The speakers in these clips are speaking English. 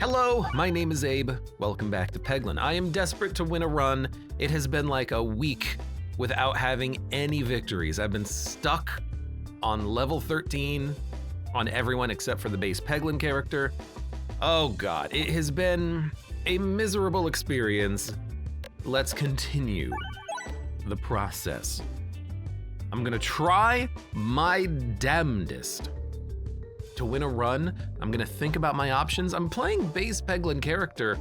Hello, my name is Abe. Welcome back to Peglin. I am desperate to win a run. It has been like a week without having any victories. I've been stuck on level 13 on everyone except for the base Peglin character. Oh God, it has been a miserable experience. Let's continue the process. I'm gonna try my damnedest to win a run. I'm gonna think about my options. I'm playing base Peglin character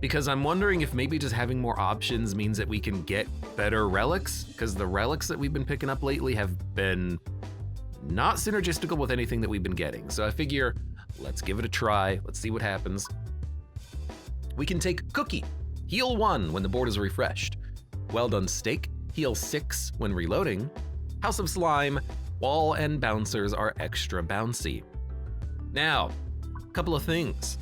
because I'm wondering if maybe just having more options means that we can get better relics, because the relics that we've been picking up lately have been not synergistical with anything that we've been getting. So I figure, let's give it a try. Let's see what happens. We can take Cookie, heal 1 when the board is refreshed. Well Done Steak, heal 6 when reloading. House of Slime, wall and bouncers are extra bouncy. Now, a couple of things.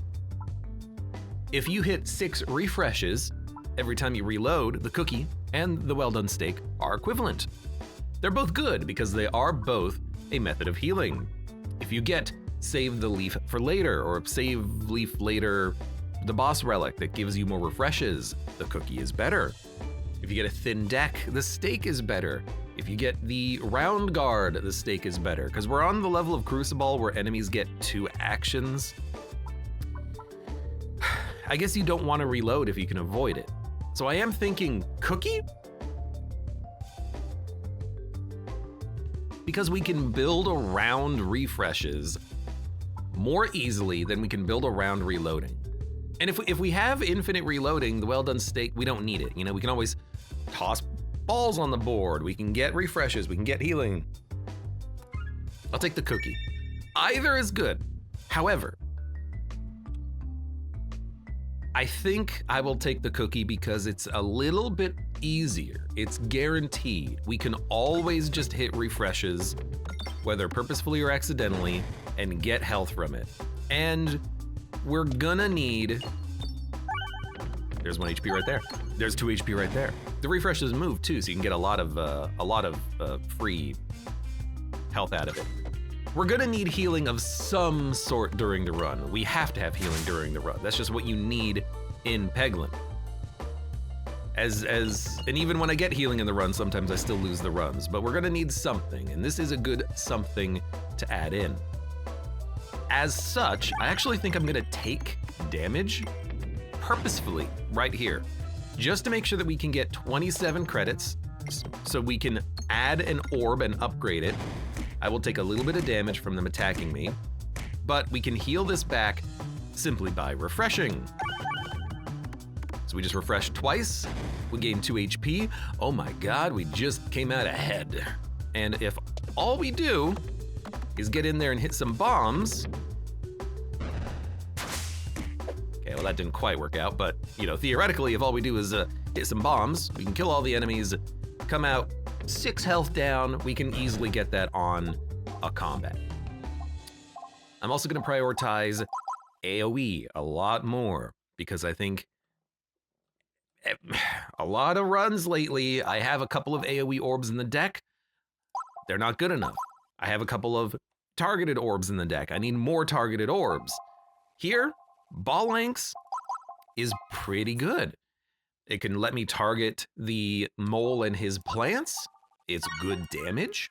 If you hit 6 refreshes every time you reload, the Cookie and the Well Done Steak are equivalent. They're both good because they are both a method of healing. If you get Save the Leaf for later, or Save Leaf later the boss relic that gives you more refreshes, the Cookie is better. If you get a Thin Deck, the Steak is better. If you get the Round Guard, the Steak is better. Because we're on the level of Crucible where enemies get 2 actions. I guess you don't want to reload if you can avoid it. So I am thinking Cookie? Because we can build around refreshes more easily than we can build around reloading. And if we have infinite reloading, the Well Done Steak, we don't need it. You know, we can always toss balls on the board. We can get refreshes, we can get healing. I'll take the Cookie. Either is good. However, I think I will take the Cookie because it's a little bit easier. It's guaranteed. We can always just hit refreshes, whether purposefully or accidentally, and get health from it. And we're gonna need, there's 1 HP right there. There's 2 HP right there. The refreshes move too, so you can get a lot of free health out of it. We're gonna need healing of some sort during the run. We have to have healing during the run. That's just what you need in Peglin. And even when I get healing in the run, sometimes I still lose the runs, but we're gonna need something, and this is a good something to add in. As such, I actually think I'm gonna take damage purposefully right here, just to make sure that we can get 27 credits, so we can add an orb and upgrade it. I will take a little bit of damage from them attacking me, but we can heal this back simply by refreshing. So we just refreshed twice, we gained 2 HP. Oh my God, we just came out ahead. And if all we do is get in there and hit some bombs. Okay, well that didn't quite work out, but you know, theoretically, if all we do is hit some bombs, we can kill all the enemies, come out 6 health down, we can easily get that on a combat. I'm also gonna prioritize AoE a lot more because I think a lot of runs lately, I have a couple of AoE orbs in the deck. They're not good enough. I have a couple of targeted orbs in the deck. I need more targeted orbs. Here, Ball Lynx is pretty good. It can let me target the mole and his plants. It's good damage,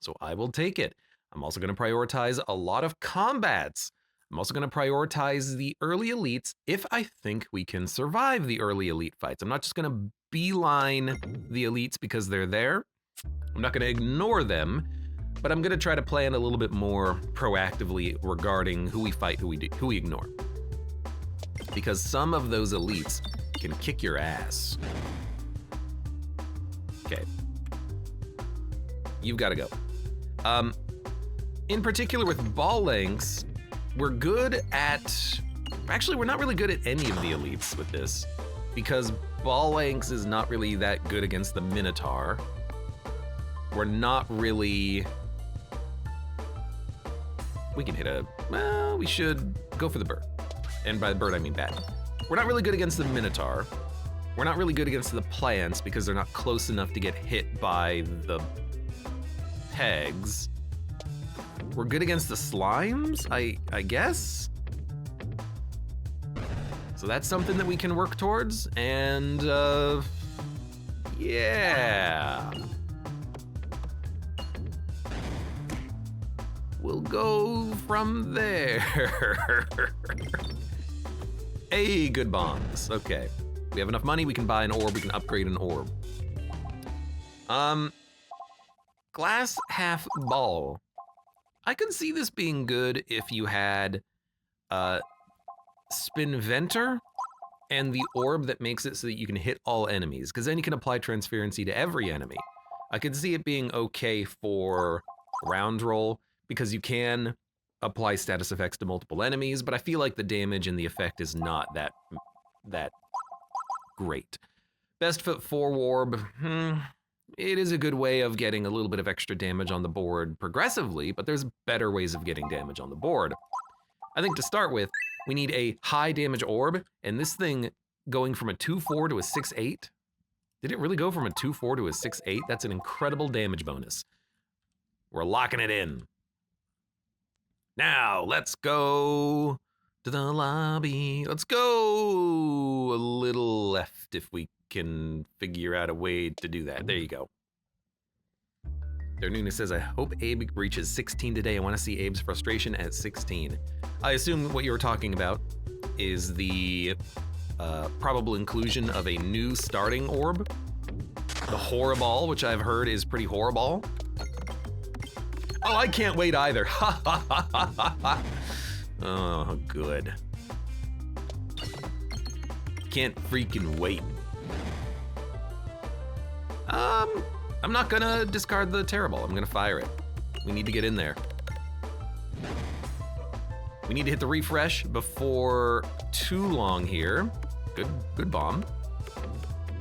so I will take it. I'm also gonna prioritize a lot of combats. I'm also gonna prioritize the early elites if I think we can survive the early elite fights. I'm not just gonna beeline the elites because they're there. I'm not gonna ignore them, but I'm gonna try to plan a little bit more proactively regarding who we fight, who we ignore. Because some of those elites can kick your ass. Okay. You've gotta go. In particular with Ball Lynx, we're good at, actually we're not really good at any of the elites with this, because Ball Lynx is not really that good against the Minotaur. We're not really, we can hit a, well, we should go for the bird. And by the bird, I mean bat. We're not really good against the Minotaur. We're not really good against the plants because they're not close enough to get hit by the pegs. We're good against the slimes, I guess? So that's something that we can work towards, and yeah. We'll go from there. Hey, good bombs. Okay. We have enough money, we can buy an orb, we can upgrade an orb. Glass half ball. I could see this being good if you had Spinventor and the orb that makes it so that you can hit all enemies, because then you can apply transparency to every enemy. I could see it being okay for round roll, because you can apply status effects to multiple enemies, but I feel like the damage and the effect is not that great. Best foot 4 orb, it is a good way of getting a little bit of extra damage on the board progressively, but there's better ways of getting damage on the board. I think to start with, we need a high damage orb, and this thing going from a 2-4 to a 6-8. Did it really go from a 2-4 to a 6-8? That's an incredible damage bonus. We're locking it in. Now, let's go to the lobby. Let's go a little left if we can figure out a way to do that. There you go. Darnuna says, I hope Abe reaches 16 today. I want to see Abe's frustration at 16. I assume what you were talking about is the probable inclusion of a new starting orb. The Horrible, which I've heard is pretty horrible. Oh, I can't wait either. Ha ha ha ha ha. Oh, good. Can't freaking wait. I'm not gonna discard the Terrible. I'm gonna fire it. We need to get in there. We need to hit the refresh before too long here. Good bomb.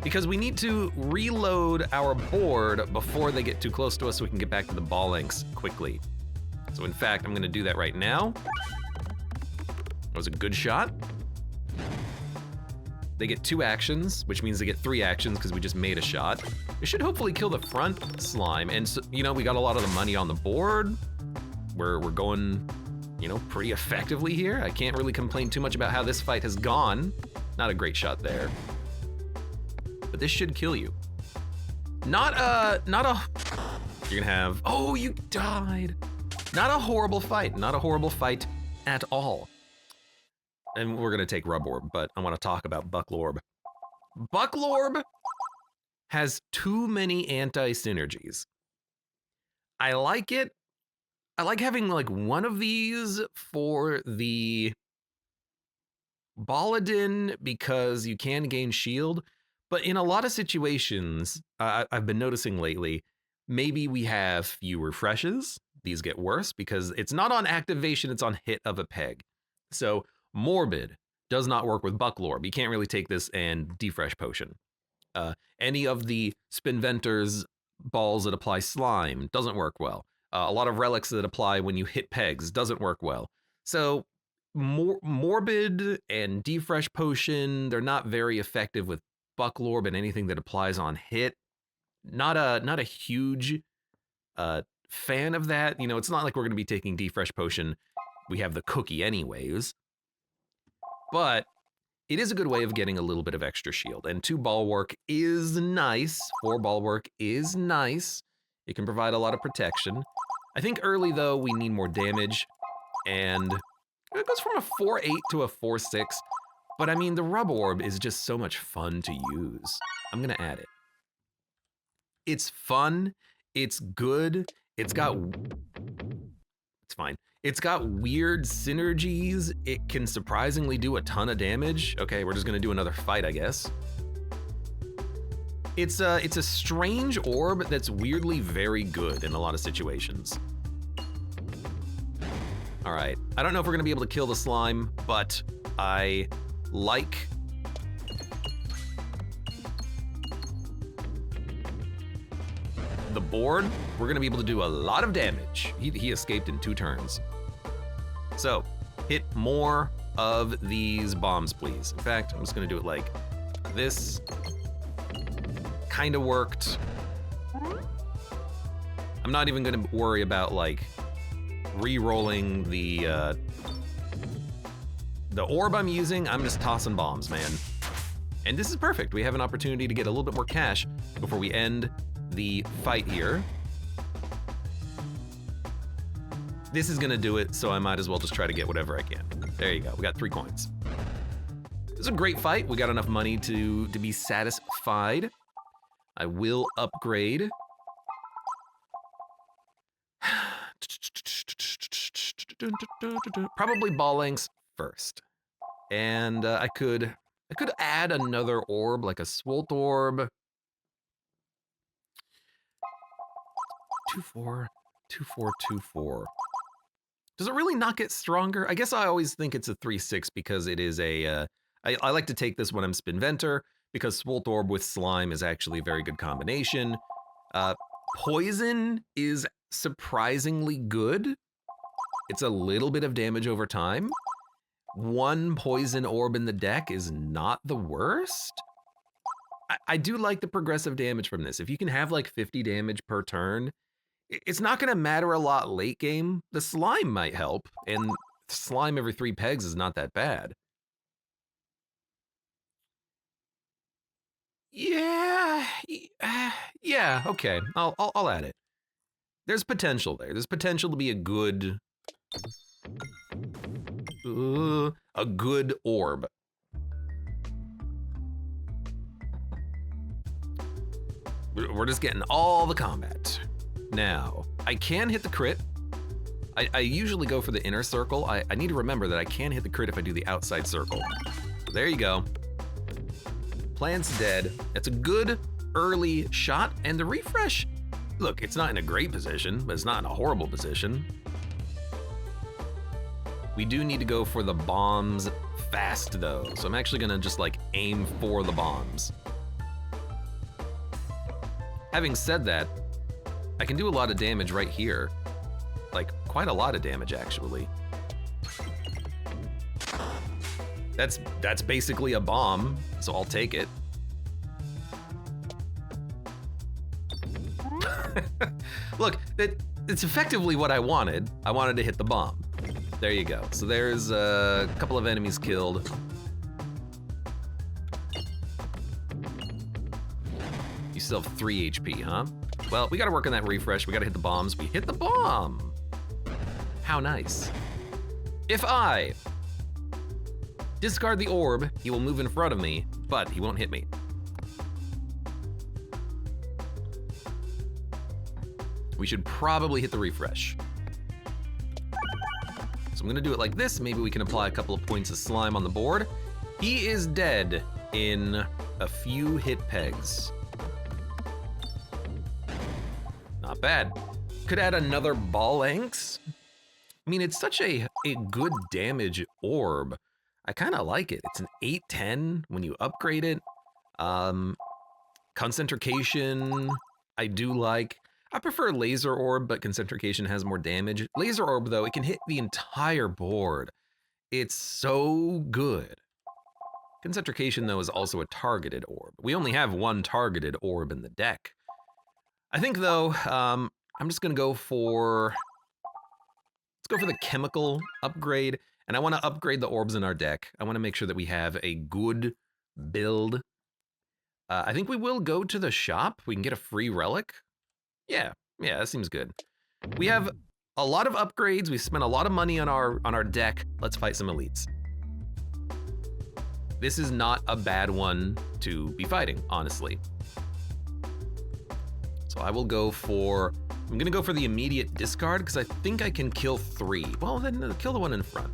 Because we need to reload our board before they get too close to us so we can get back to the ball links quickly. So in fact, I'm gonna do that right now. That was a good shot. They get 2 actions, which means they get 3 actions because we just made a shot. It should hopefully kill the front slime. And so, you know, we got a lot of the money on the board. We're going, you know, pretty effectively here. I can't really complain too much about how this fight has gone. Not a great shot there. But this should kill you. Not a, you're gonna have, oh, you died. Not a horrible fight at all. And we're gonna take Rub Orb, but I wanna talk about Bucklorb. Bucklorb has too many anti-synergies. I like it. I like having like one of these for the Baladin because you can gain shield, but in a lot of situations, I've been noticing lately, maybe we have fewer refreshes. These get worse because it's not on activation, it's on hit of a peg. So Morbid does not work with Bucklorb. You can't really take this and defresh potion. Any of the Spinventor's balls that apply slime doesn't work well. A lot of relics that apply when you hit pegs doesn't work well. So Morbid and defresh potion, they're not very effective with Bucklorb and anything that applies on hit. Not a huge fan of that. You know, it's not like we're going to be taking defresh potion. We have the cookie anyways. But it is a good way of getting a little bit of extra shield. And 2 bulwark is nice. 4 bulwark is nice. It can provide a lot of protection. I think early though, we need more damage. And it goes from a 4-8 to a 4-6. But I mean, the Rub Orb is just so much fun to use. I'm gonna add it. It's fun, it's good, it's fine. It's got weird synergies. It can surprisingly do a ton of damage. Okay, we're just gonna do another fight, I guess. It's a strange orb that's weirdly very good in a lot of situations. All right, I don't know if we're gonna be able to kill the slime, but I like the board. We're gonna be able to do a lot of damage. He escaped in 2 turns. So, hit more of these bombs, please. In fact, I'm just gonna do it like this. Kinda worked. I'm not even gonna worry about like re-rolling the the orb I'm using, I'm just tossing bombs, man. And this is perfect. We have an opportunity to get a little bit more cash before we end the fight here. This is gonna do it, so I might as well just try to get whatever I can. There you go, we got 3 coins. This is a great fight. We got enough money to be satisfied. I will upgrade. Probably ball lengths first. And I could add another orb, like a Swolt orb. 2-4, 2-4, 2-4. Does it really not get stronger? I guess I always think it's a 3-6 because it is a, I like to take this when I'm Spinventer because Swolt orb with slime is actually a very good combination. Poison is surprisingly good. It's a little bit of damage over time. 1 poison orb in the deck is not the worst. I do like the progressive damage from this. If you can have like 50 damage per turn, it's not gonna matter a lot late game. The slime might help, and slime every 3 pegs is not that bad. Yeah, okay, I'll add it. There's potential there. There's potential to be a good orb. We're just getting all the combat. Now, I can hit the crit. I usually go for the inner circle. I need to remember that I can hit the crit if I do the outside circle. There you go. Plant's dead. That's a good early shot, and the refresh, look, it's not in a great position, but it's not in a horrible position. We do need to go for the bombs fast though, so I'm actually gonna just like aim for the bombs. Having said that, I can do a lot of damage right here. Like, quite a lot of damage, actually. That's basically a bomb, so I'll take it. Look, it's effectively what I wanted. I wanted to hit the bomb. There you go. So there's a couple of enemies killed. You still have 3 HP, huh? Well, we gotta work on that refresh. We gotta hit the bombs. We hit the bomb! How nice. If I discard the orb, he will move in front of me, but he won't hit me. We should probably hit the refresh. So I'm gonna do it like this. Maybe we can apply a couple of points of slime on the board. He is dead in a few hit pegs. Not bad. Could add another ball lengths. I mean, it's such a good damage orb. I kind of like it. It's an 8-10 when you upgrade it. Concentration, I do like. I prefer laser orb, but concentration has more damage. Laser orb, though, it can hit the entire board. It's so good. Concentration, though, is also a targeted orb. We only have 1 targeted orb in the deck. I think, though, I'm just gonna go for, let's go for the chemical upgrade, and I wanna upgrade the orbs in our deck. I wanna make sure that we have a good build. I think we will go to the shop. We can get a free relic. Yeah, that seems good. We have a lot of upgrades. We spent a lot of money on our deck. Let's fight some elites. This is not a bad one to be fighting, honestly. So I will go for, I'm gonna go for the immediate discard because I think I can kill 3. Well, then kill the one in front.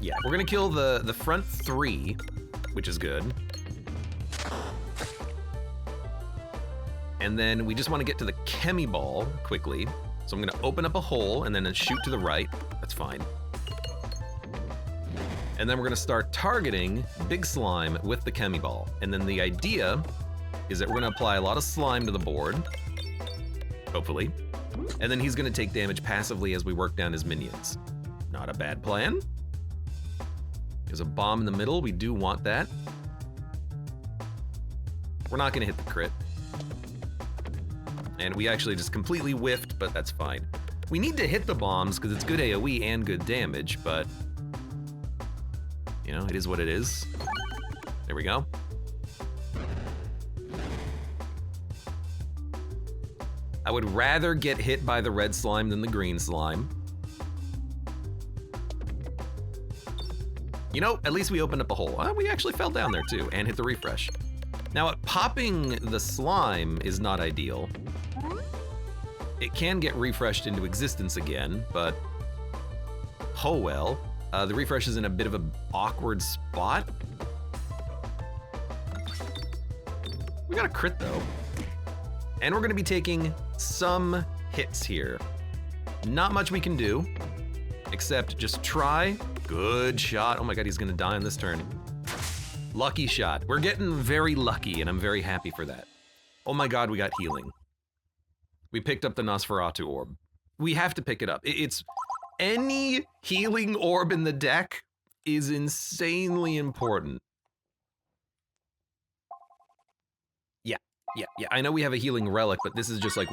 Yeah, we're gonna kill the front 3, which is good. And then we just wanna get to the Chemi Ball quickly. So I'm gonna open up a hole and then shoot to the right. That's fine. And then we're gonna start targeting Big Slime with the Chemi Ball. And then the idea is that we're gonna apply a lot of slime to the board, hopefully. And then he's gonna take damage passively as we work down his minions. Not a bad plan. There's a bomb in the middle, we do want that. We're not gonna hit the crit. And we actually just completely whiffed, but that's fine. We need to hit the bombs because it's good AoE and good damage, but you know, it is what it is. There we go. I would rather get hit by the red slime than the green slime. You know, at least we opened up a hole. We actually fell down there too and hit the refresh. Now, popping the slime is not ideal. It can get refreshed into existence again, but oh well. The refresh is in a bit of an awkward spot. We got a crit though. And we're gonna be taking some hits here. Not much we can do, except just try. Good shot. Oh my God, he's gonna die on this turn. Lucky shot. We're getting very lucky, and I'm very happy for that. Oh my God, we got healing. We picked up the Nosferatu orb. We have to pick it up. It's any healing orb in the deck is insanely important. Yeah, I know we have a healing relic, but this is just like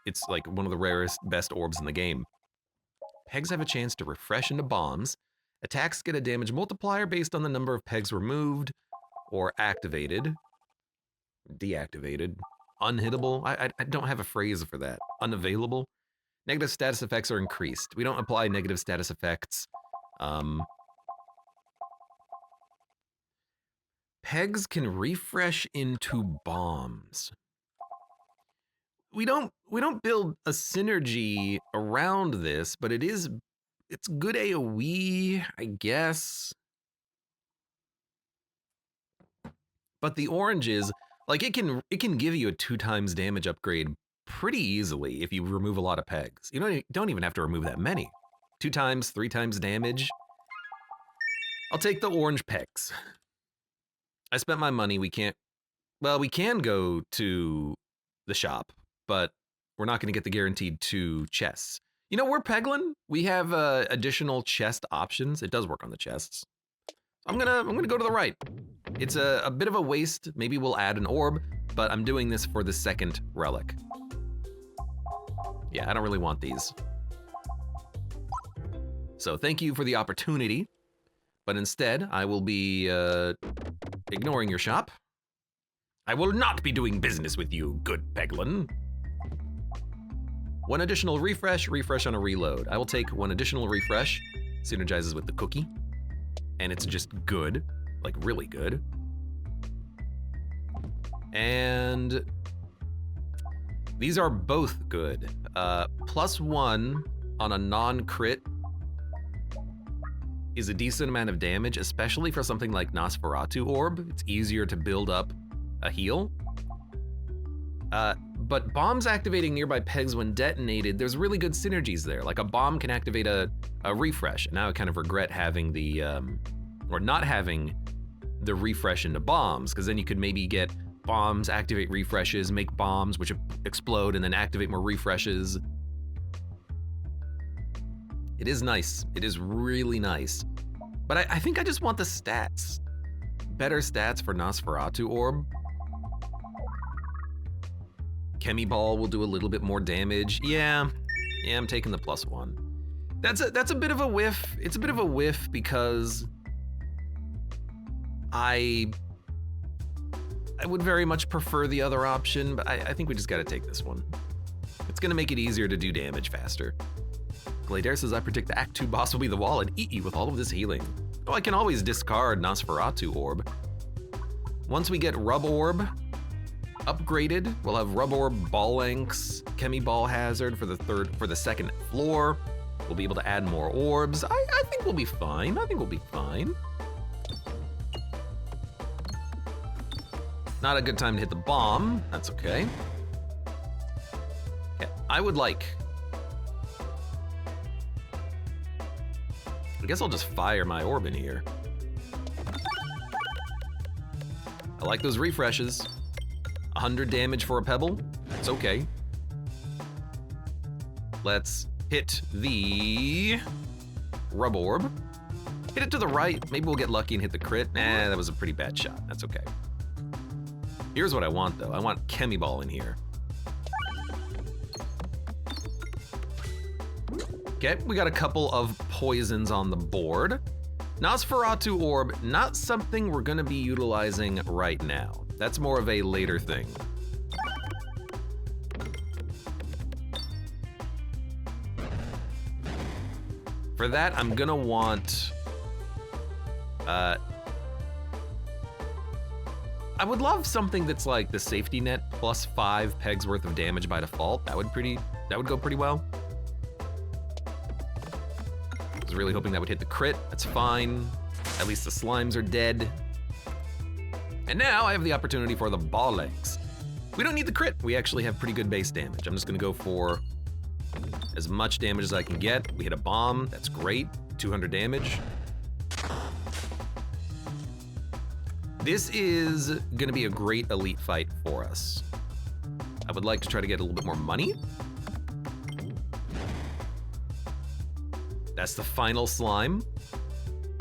it's like one of the rarest, best orbs in the game. Pegs have a chance to refresh into bombs. Attacks get a damage multiplier based on the number of pegs removed or activated. Deactivated. Unhittable. I don't have a phrase for that. Unavailable. Negative status effects are increased. We don't apply negative status effects. Pegs can refresh into bombs. We don't build a synergy around this, but it's good AoE, I guess. But the oranges, like it can give you a 2x damage upgrade pretty easily if you remove a lot of pegs. You don't even have to remove that many. 2x, 3x damage. I'll take the orange pegs. I spent my money. We can go to the shop, but we're not going to get the guaranteed 2 chests. You know, we're Peglin. We have additional chest options. It does work on the chests. I'm gonna go to the right. It's a bit of a waste. Maybe we'll add an orb, but I'm doing this for the second relic. Yeah, I don't really want these. So thank you for the opportunity, but instead I will be ignoring your shop. I will not be doing business with you, good Peglin. 1 additional refresh on a reload. I will take 1 additional refresh. Synergizes with the cookie. And it's just good, like really good. And these are both good. +1 on a non-crit is a decent amount of damage, especially for something like Nosferatu Orb. It's easier to build up a heal. But bombs activating nearby pegs when detonated, there's really good synergies there. Like a bomb can activate a refresh. Now I kind of regret having the, or not having the refresh into bombs, because then you could maybe get bombs, activate refreshes, make bombs which explode and then activate more refreshes. It is nice. It is really nice. But I think I just want the stats. Better stats for Nosferatu Orb. Chemi Ball will do a little bit more damage. Yeah, I'm taking the +1. That's a bit of a whiff. It's a bit of a whiff because I would very much prefer the other option, but I think we just gotta take this one. It's gonna make it easier to do damage faster. Glader says, I predict the Act 2 boss will be the wall and eat you with all of this healing. Oh, I can always discard Nosferatu Orb. Once we get Rub Orb upgraded, we'll have Rub Orb Ball Lengths, Chemi Ball Hazard for the second floor. We'll be able to add more orbs. I think we'll be fine. Not a good time to hit the bomb. That's okay. Yeah, I guess I'll just fire my orb in here. I like those refreshes. 100 damage for a pebble. It's okay. Let's hit the Rub Orb. Hit it to the right. Maybe we'll get lucky and hit the crit. Nah, that was a pretty bad shot. That's okay. Here's what I want, though. I want Chemi Ball in here. Okay, we got a couple of poisons on the board. Nosferatu Orb, not something we're gonna be utilizing right now. That's more of a later thing. For that, I'm gonna want, I would love something that's like the safety net plus 5 pegs worth of damage by default. That would go pretty well. I was really hoping that would hit the crit. That's fine. At least the slimes are dead. And now I have the opportunity for the ball legs. We don't need the crit. We actually have pretty good base damage. I'm just gonna go for as much damage as I can get. We hit a bomb, that's great. 200 damage. This is gonna be a great elite fight for us. I would like to try to get a little bit more money. That's the final slime.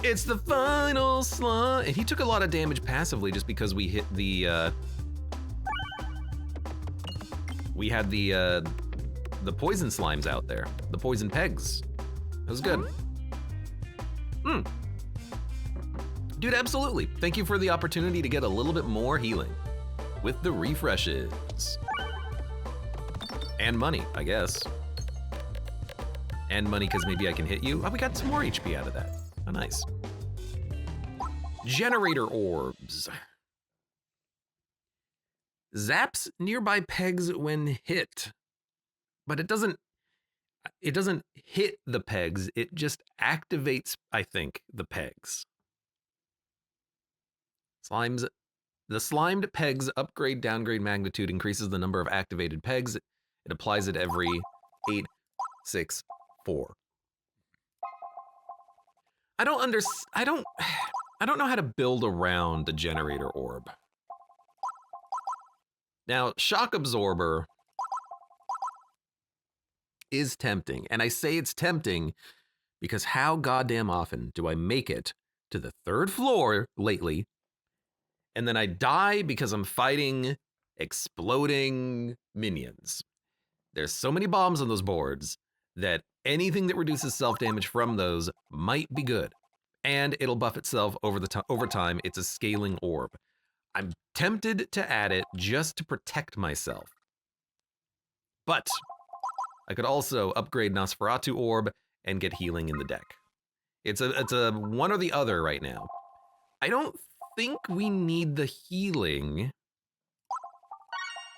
It's the final slime. And he took a lot of damage passively just because we hit the, we had the poison slimes out there. The poison pegs. That was good. Dude, absolutely. Thank you for the opportunity to get a little bit more healing with the refreshes. And money, I guess. And money, because maybe I can hit you. Oh, we got some more HP out of that. Oh, nice. Generator orbs. Zaps nearby pegs when hit, but it doesn't hit the pegs, it just activates, I think, the pegs. The slimed pegs upgrade downgrade magnitude increases the number of activated pegs. It applies it every 8, 6, 4. I don't know how to build around the generator orb. Now, shock absorber is tempting, and I say it's tempting because how goddamn often do I make it to the 3rd floor lately, and then I die because I'm fighting exploding minions. There's so many bombs on those boards that anything that reduces self-damage from those might be good, and it'll buff itself over time. It's a scaling orb. I'm tempted to add it just to protect myself, but I could also upgrade Nosferatu Orb and get healing in the deck. It's a one or the other right now. I don't think we need the healing,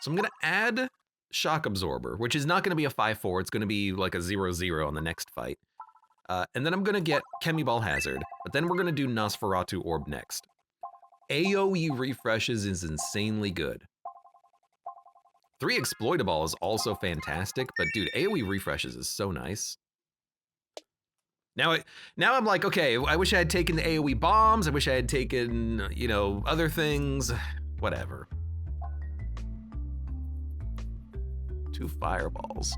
so I'm gonna add Shock Absorber, which is not gonna be a 5/4, it's gonna be like a 0/0 on the next fight. And then I'm gonna get Chemiball Hazard, but then we're gonna do Nosferatu Orb next. AoE refreshes is insanely good. 3 Exploitable is also fantastic, but dude, AoE refreshes is so nice. Now I'm like, okay, I wish I had taken the AoE bombs, I wish I had taken, you know, other things, whatever. 2 fireballs.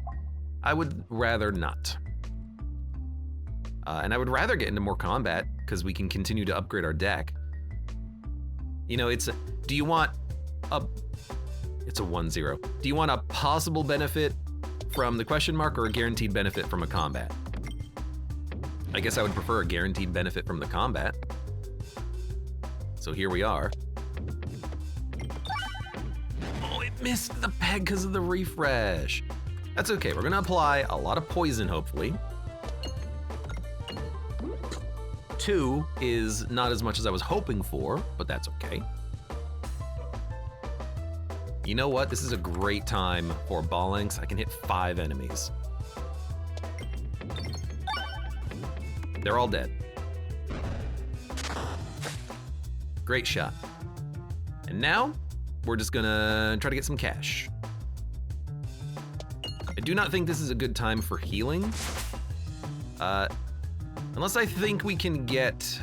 I would rather not. And I would rather get into more combat, because we can continue to upgrade our deck. You know, do you want a... It's a 1/0. Do you want a possible benefit from the question mark or a guaranteed benefit from a combat? I guess I would prefer a guaranteed benefit from the combat. So here we are. Oh, it missed the peg because of the refresh. That's okay, we're gonna apply a lot of poison, hopefully. 2 is not as much as I was hoping for, but that's okay. You know what? This is a great time for Ballings. I can hit 5 enemies. They're all dead. Great shot. And now, we're just gonna try to get some cash. I do not think this is a good time for healing. Unless I think we can get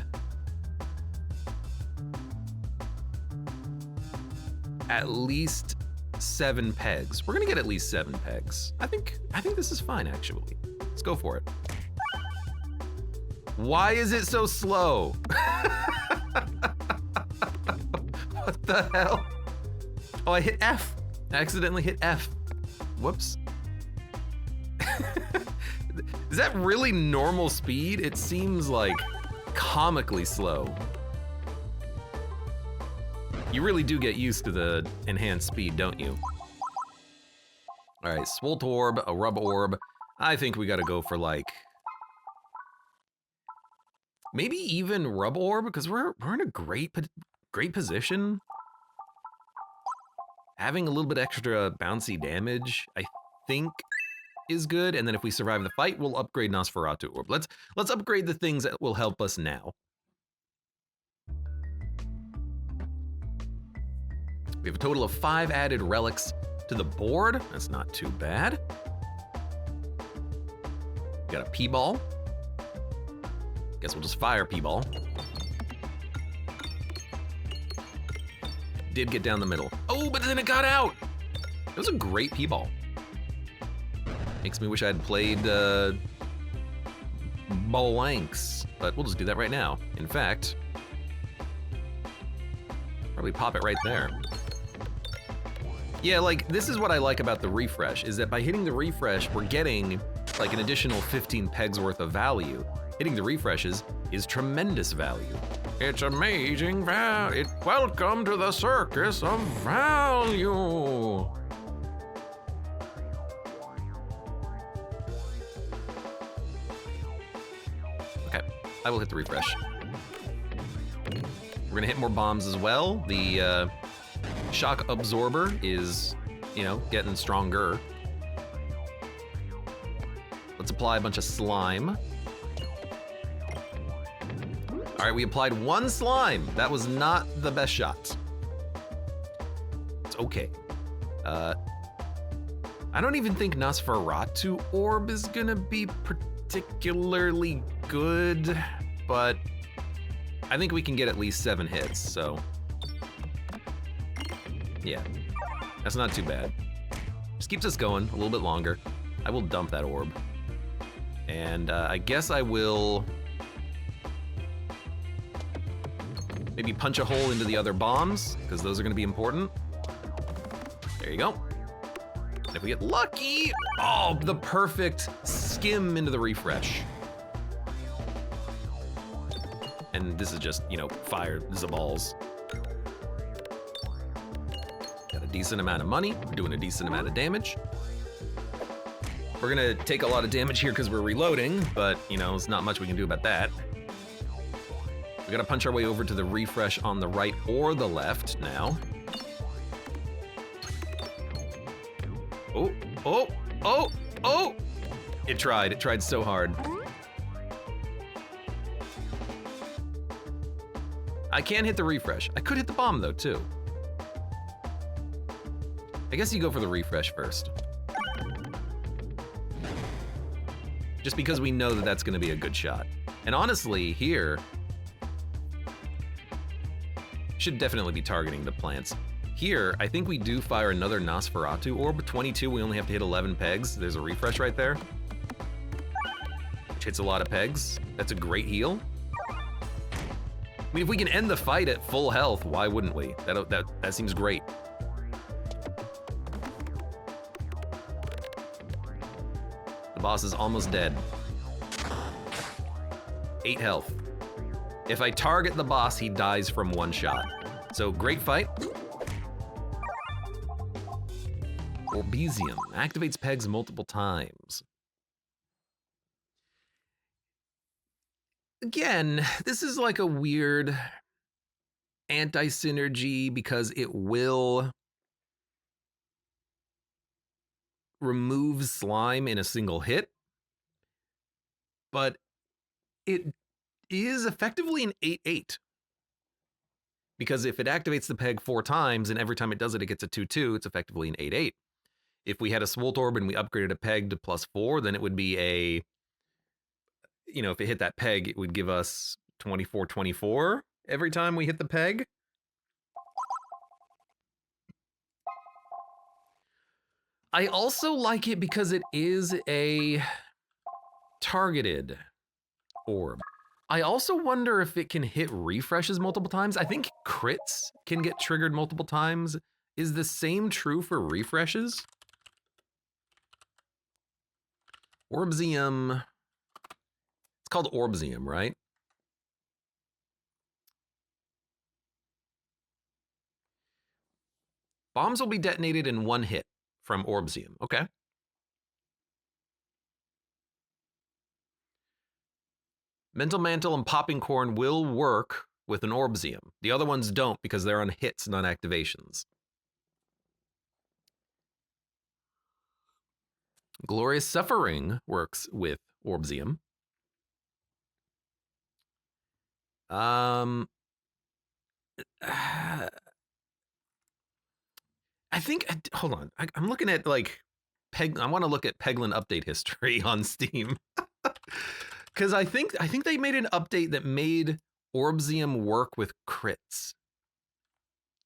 at least 7 pegs. We're gonna get at least 7 pegs. I think this is fine, actually. Let's go for it. Why is it so slow? What the hell? Oh, I hit F. I accidentally hit F. Whoops. Is that really normal speed? It seems like comically slow. You really do get used to the enhanced speed, don't you? All right, Swolt Orb, a Rub Orb. I think we gotta go for like, maybe even Rub Orb, because we're in a great position. Having a little bit extra bouncy damage, I think, is good. And then if we survive the fight, we'll upgrade Nosferatu Orb. Let's upgrade the things that will help us now. We have a total of 5 added relics to the board. That's not too bad. We got a P-Ball. Guess we'll just fire P-Ball. Did get down the middle. Oh, but then it got out! It was a great P-Ball. Makes me wish I had played Bolanks, but we'll just do that right now. In fact, probably pop it right there. Yeah, like, this is what I like about the refresh, is that by hitting the refresh, we're getting like an additional 15 pegs worth of value. Hitting the refreshes is tremendous value. It's amazing value. Welcome to the circus of value. Okay, I will hit the refresh. We're gonna hit more bombs as well. The shock absorber is, you know, getting stronger. Let's apply a bunch of slime. All right, we applied 1 slime. That was not the best shot. It's okay. I don't even think Nosferatu Orb is gonna be particularly good, but I think we can get at least 7 hits, so. Yeah, that's not too bad. Just keeps us going a little bit longer. I will dump that orb. And I guess I will maybe punch a hole into the other bombs, because those are gonna be important. There you go. And if we get lucky, oh, the perfect skim into the refresh. And this is just, you know, fire the balls. Got a decent amount of money, we're doing a decent amount of damage. We're gonna take a lot of damage here because we're reloading, but, you know, there's not much we can do about that. We gotta punch our way over to the refresh on the right or the left now. Oh, oh, oh, oh! It tried so hard. I can't hit the refresh. I could hit the bomb though, too. I guess you go for the refresh first. Just because we know that that's gonna be a good shot. And honestly, here, should definitely be targeting the plants. Here, I think we do fire another Nosferatu Orb. 22, we only have to hit 11 pegs. There's a refresh right there, which hits a lot of pegs. That's a great heal. I mean, if we can end the fight at full health, why wouldn't we? That seems great. The boss is almost dead. 8 health. If I target the boss, he dies from 1 shot. So, great fight. Orbesium activates pegs multiple times. Again, this is like a weird anti-synergy because it will remove slime in a single hit, but it is effectively an 8/8. Because if it activates the peg 4 times and every time it does it, it gets a 2/2, it's effectively an 8/8. If we had a Swolt Orb and we upgraded a peg to +4, then it would be a, you know, if it hit that peg, it would give us 24/24 every time we hit the peg. I also like it because it is a targeted orb. I also wonder if it can hit refreshes multiple times. I think crits can get triggered multiple times. Is the same true for refreshes? Orbsium. called Orbsium, right? Bombs will be detonated in one hit from Orbsium. Okay. Mental Mantle and Popping Corn will work with an Orbsium. The other ones don't because they're on hits, not activations. Glorious Suffering works with Orbsium. I think, hold on. I'm looking at like I want to look at Peglin update history on Steam. Because I think they made an update that made Orbsium work with crits.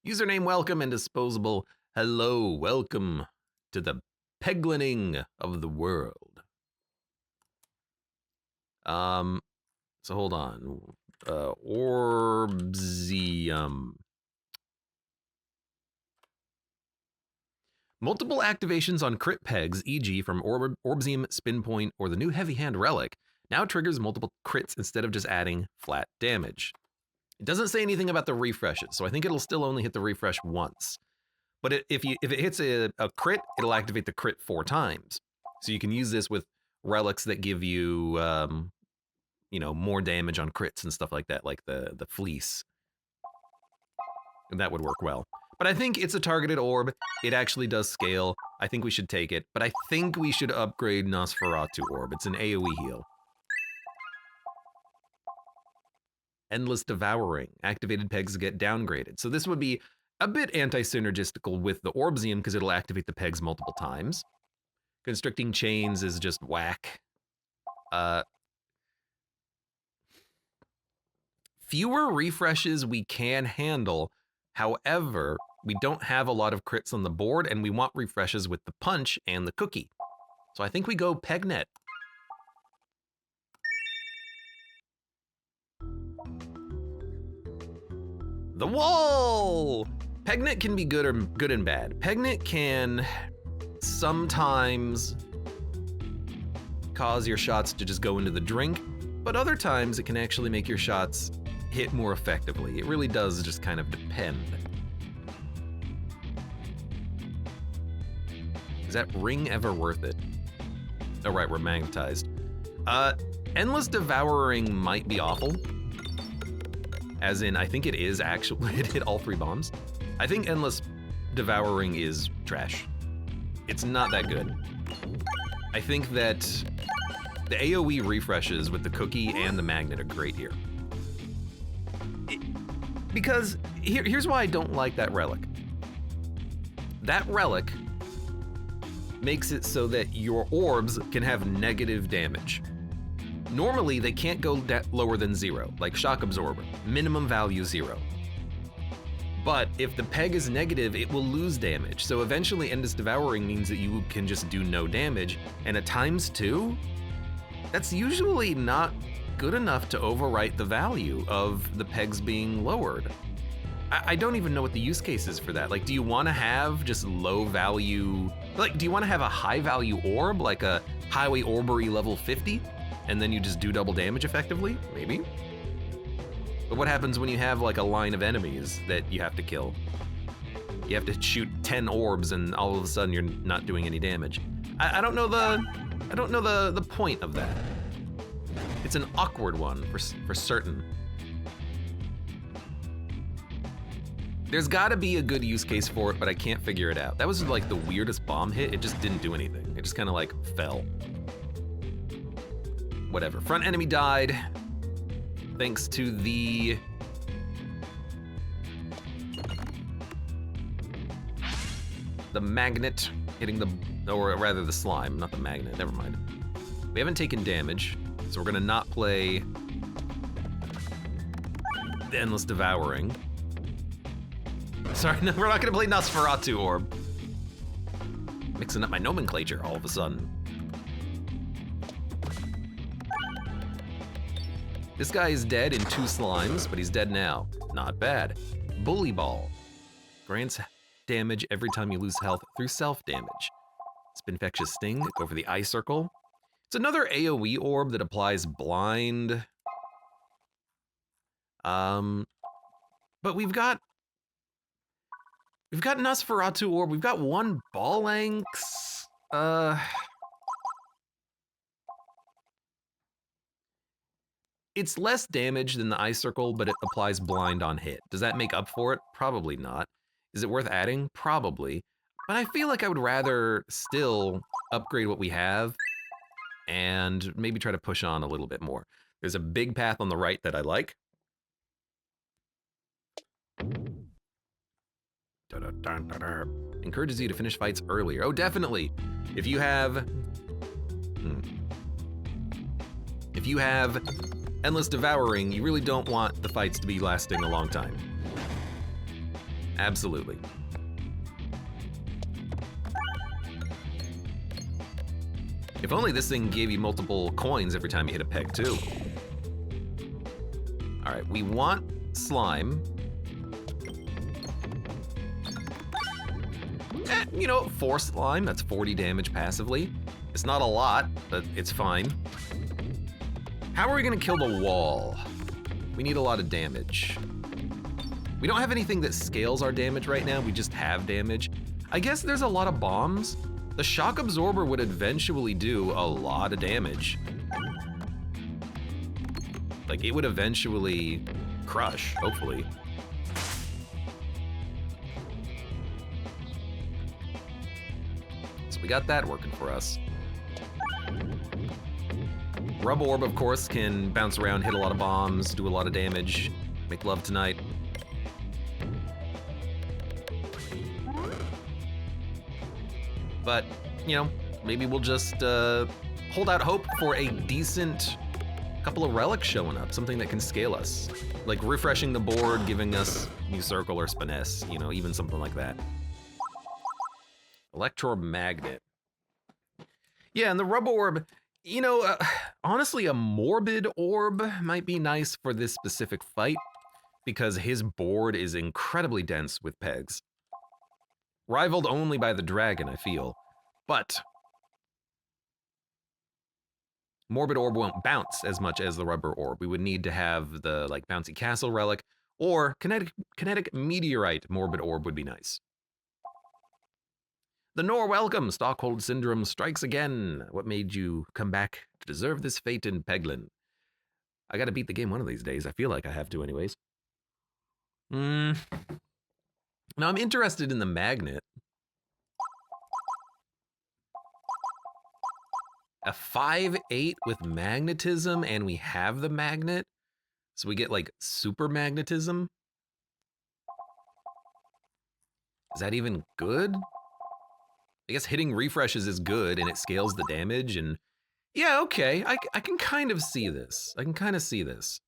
Username welcome and disposable. Hello, welcome to the Peglining of the world. So hold on. Orbsium. Multiple activations on crit pegs, e.g. from Orbsium, Spin Point, or the new Heavy Hand Relic, now triggers multiple crits instead of just adding flat damage. It doesn't say anything about the refreshes, so I think it'll still only hit the refresh once. But if it hits a crit, it'll activate the crit 4 times. So you can use this with relics that give you, more damage on crits and stuff like that, like the fleece. And that would work well. But I think it's a targeted orb. It actually does scale. I think we should take it. But I think we should upgrade Nosferatu Orb. It's an AoE heal. Endless Devouring. Activated pegs get downgraded. So this would be a bit anti-synergistical with the Orbsium because it'll activate the pegs multiple times. Constricting Chains is just whack. Fewer refreshes we can handle. However, we don't have a lot of crits on the board, and we want refreshes with the punch and the cookie. So I think we go Pegnet. The wall! Pegnet can be good and bad. Pegnet can sometimes cause your shots to just go into the drink, but other times it can actually make your shots hit more effectively. It really does just kind of depend. Is that ring ever worth it? Oh, right, we're magnetized. Endless Devouring might be awful. As in, I think it is actually, it hit all 3 bombs. I think Endless Devouring is trash. It's not that good. I think that the AoE refreshes with the cookie and the magnet are great here. Because here's why I don't like that relic. That relic makes it so that your orbs can have negative damage. Normally, they can't go lower than 0, like Shock Absorber, minimum value 0. But if the peg is negative, it will lose damage. So eventually Endless Devouring means that you can just do no damage, and at ×2, that's usually not good enough to overwrite the value of the pegs being lowered. I don't even know what the use case is for that. Like, do you want to have just low value, like, do you want to have a high value orb, like a Highway Orbery level 50, and then you just do double damage effectively? Maybe. But what happens when you have like a line of enemies that you have to kill? You have to shoot 10 orbs and all of a sudden you're not doing any damage. I don't know the point of that. It's an awkward one for certain. There's gotta be a good use case for it, but I can't figure it out. That was like the weirdest bomb hit. It just didn't do anything. It just kind of like fell. Whatever. Front enemy died. Thanks to the magnet hitting or rather the slime, not the magnet, never mind. We haven't taken damage, so we're gonna not play the Endless Devouring. Sorry, no, we're not gonna play Nosferatu Orb. Mixing up my nomenclature all of a sudden. This guy is dead in 2 slimes, but he's dead now. Not bad. Bully Ball. Grants damage every time you lose health through self-damage. Spinfectious Sting, go for the eye circle. It's another AoE orb that applies blind. But we've got Nosferatu orb. We've got one Ballanx. It's less damage than the Ice Circle, but it applies blind on hit. Does that make up for it? Probably not. Is it worth adding? Probably. But I feel like I would rather still upgrade what we have and maybe try to push on a little bit more. There's a big path on the right that I like. Encourages you to finish fights earlier. Oh, definitely. If you have Endless Devouring, you really don't want the fights to be lasting a long time. Absolutely. If only this thing gave you multiple coins every time you hit a peg, too. All right, we want slime. You know, 4 slime, that's 40 damage passively. It's not a lot, but it's fine. How are we gonna kill the wall? We need a lot of damage. We don't have anything that scales our damage right now, we just have damage. I guess there's a lot of bombs. The shock absorber would eventually do a lot of damage. Like, it would eventually crush, hopefully. So we got that working for us. Rub Orb, of course, can bounce around, hit a lot of bombs, do a lot of damage, make love tonight. But, you know, maybe we'll just hold out hope for a decent couple of relics showing up, something that can scale us. Like refreshing the board, giving us New Circle or Spiness, you know, even something like that. Electromagnet. Yeah, and the Rub Orb, you know, honestly, a Morbid Orb might be nice for this specific fight because his board is incredibly dense with pegs. Rivaled only by the dragon, I feel. But Morbid Orb won't bounce as much as the Rubber Orb. We would need to have the like Bouncy Castle relic or Kinetic Meteorite Morbid Orb would be nice. The Nor welcome, Stockhold Syndrome strikes again. What made you come back to deserve this fate in Peglin? I gotta beat the game one of these days. I feel like I have to anyways. Now I'm interested in the magnet. A 5/8 with magnetism and we have the magnet. So we get like super magnetism. Is that even good? I guess hitting refreshes is good and it scales the damage and yeah, okay. I can kind of see this. I can kind of see this.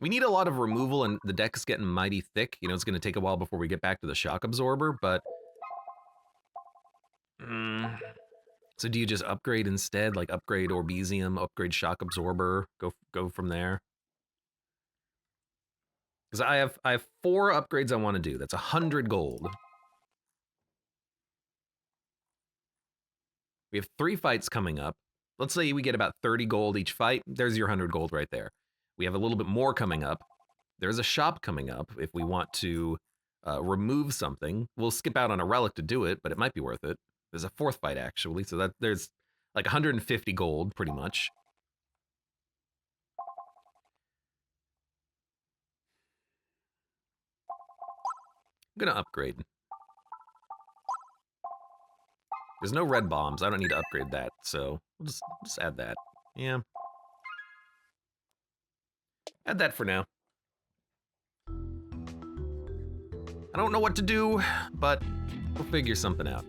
We need a lot of removal and the deck is getting mighty thick. You know, it's going to take a while before we get back to the shock absorber, but so do you just upgrade instead? Like upgrade Orbesium, upgrade shock absorber, go from there? Because I have 4 upgrades I want to do. That's 100 gold. We have 3 fights coming up. Let's say we get about 30 gold each fight. There's your 100 gold right there. We have a little bit more coming up. There's a shop coming up if we want to remove something. We'll skip out on a relic to do it, but it might be worth it. There's a 4th fight actually, so that there's like 150 gold pretty much. I'm gonna upgrade. There's no red bombs. I don't need to upgrade that, so we'll just add that. Yeah. Add that for now. I don't know what to do, but we'll figure something out.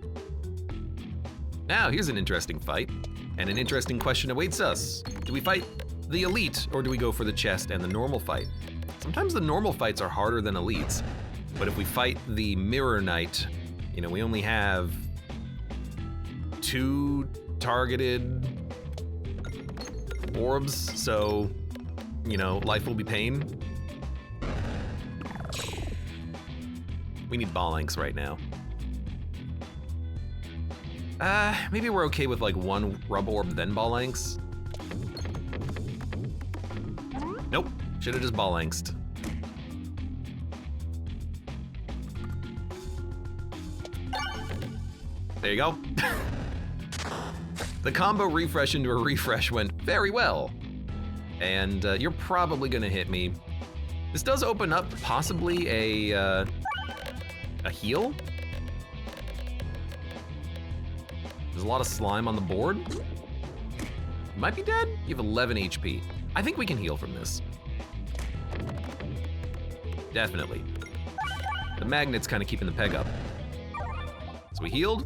Now, here's an interesting fight, and an interesting question awaits us. Do we fight the elite, or do we go for the chest and the normal fight? Sometimes the normal fights are harder than elites, but if we fight the Mirror Knight, you know, we only have 2 targeted orbs, so, you know, life will be pain. We need Ballanx right now. Maybe we're okay with like one rub orb, then ball lengths. Nope, should have just ball lengths. There you go. The combo refresh into a refresh went very well. And you're probably gonna hit me. This does open up possibly a heal. There's a lot of slime on the board. You might be dead. You have 11 HP. I think we can heal from this. Definitely. The magnet's kind of keeping the peg up. So we healed.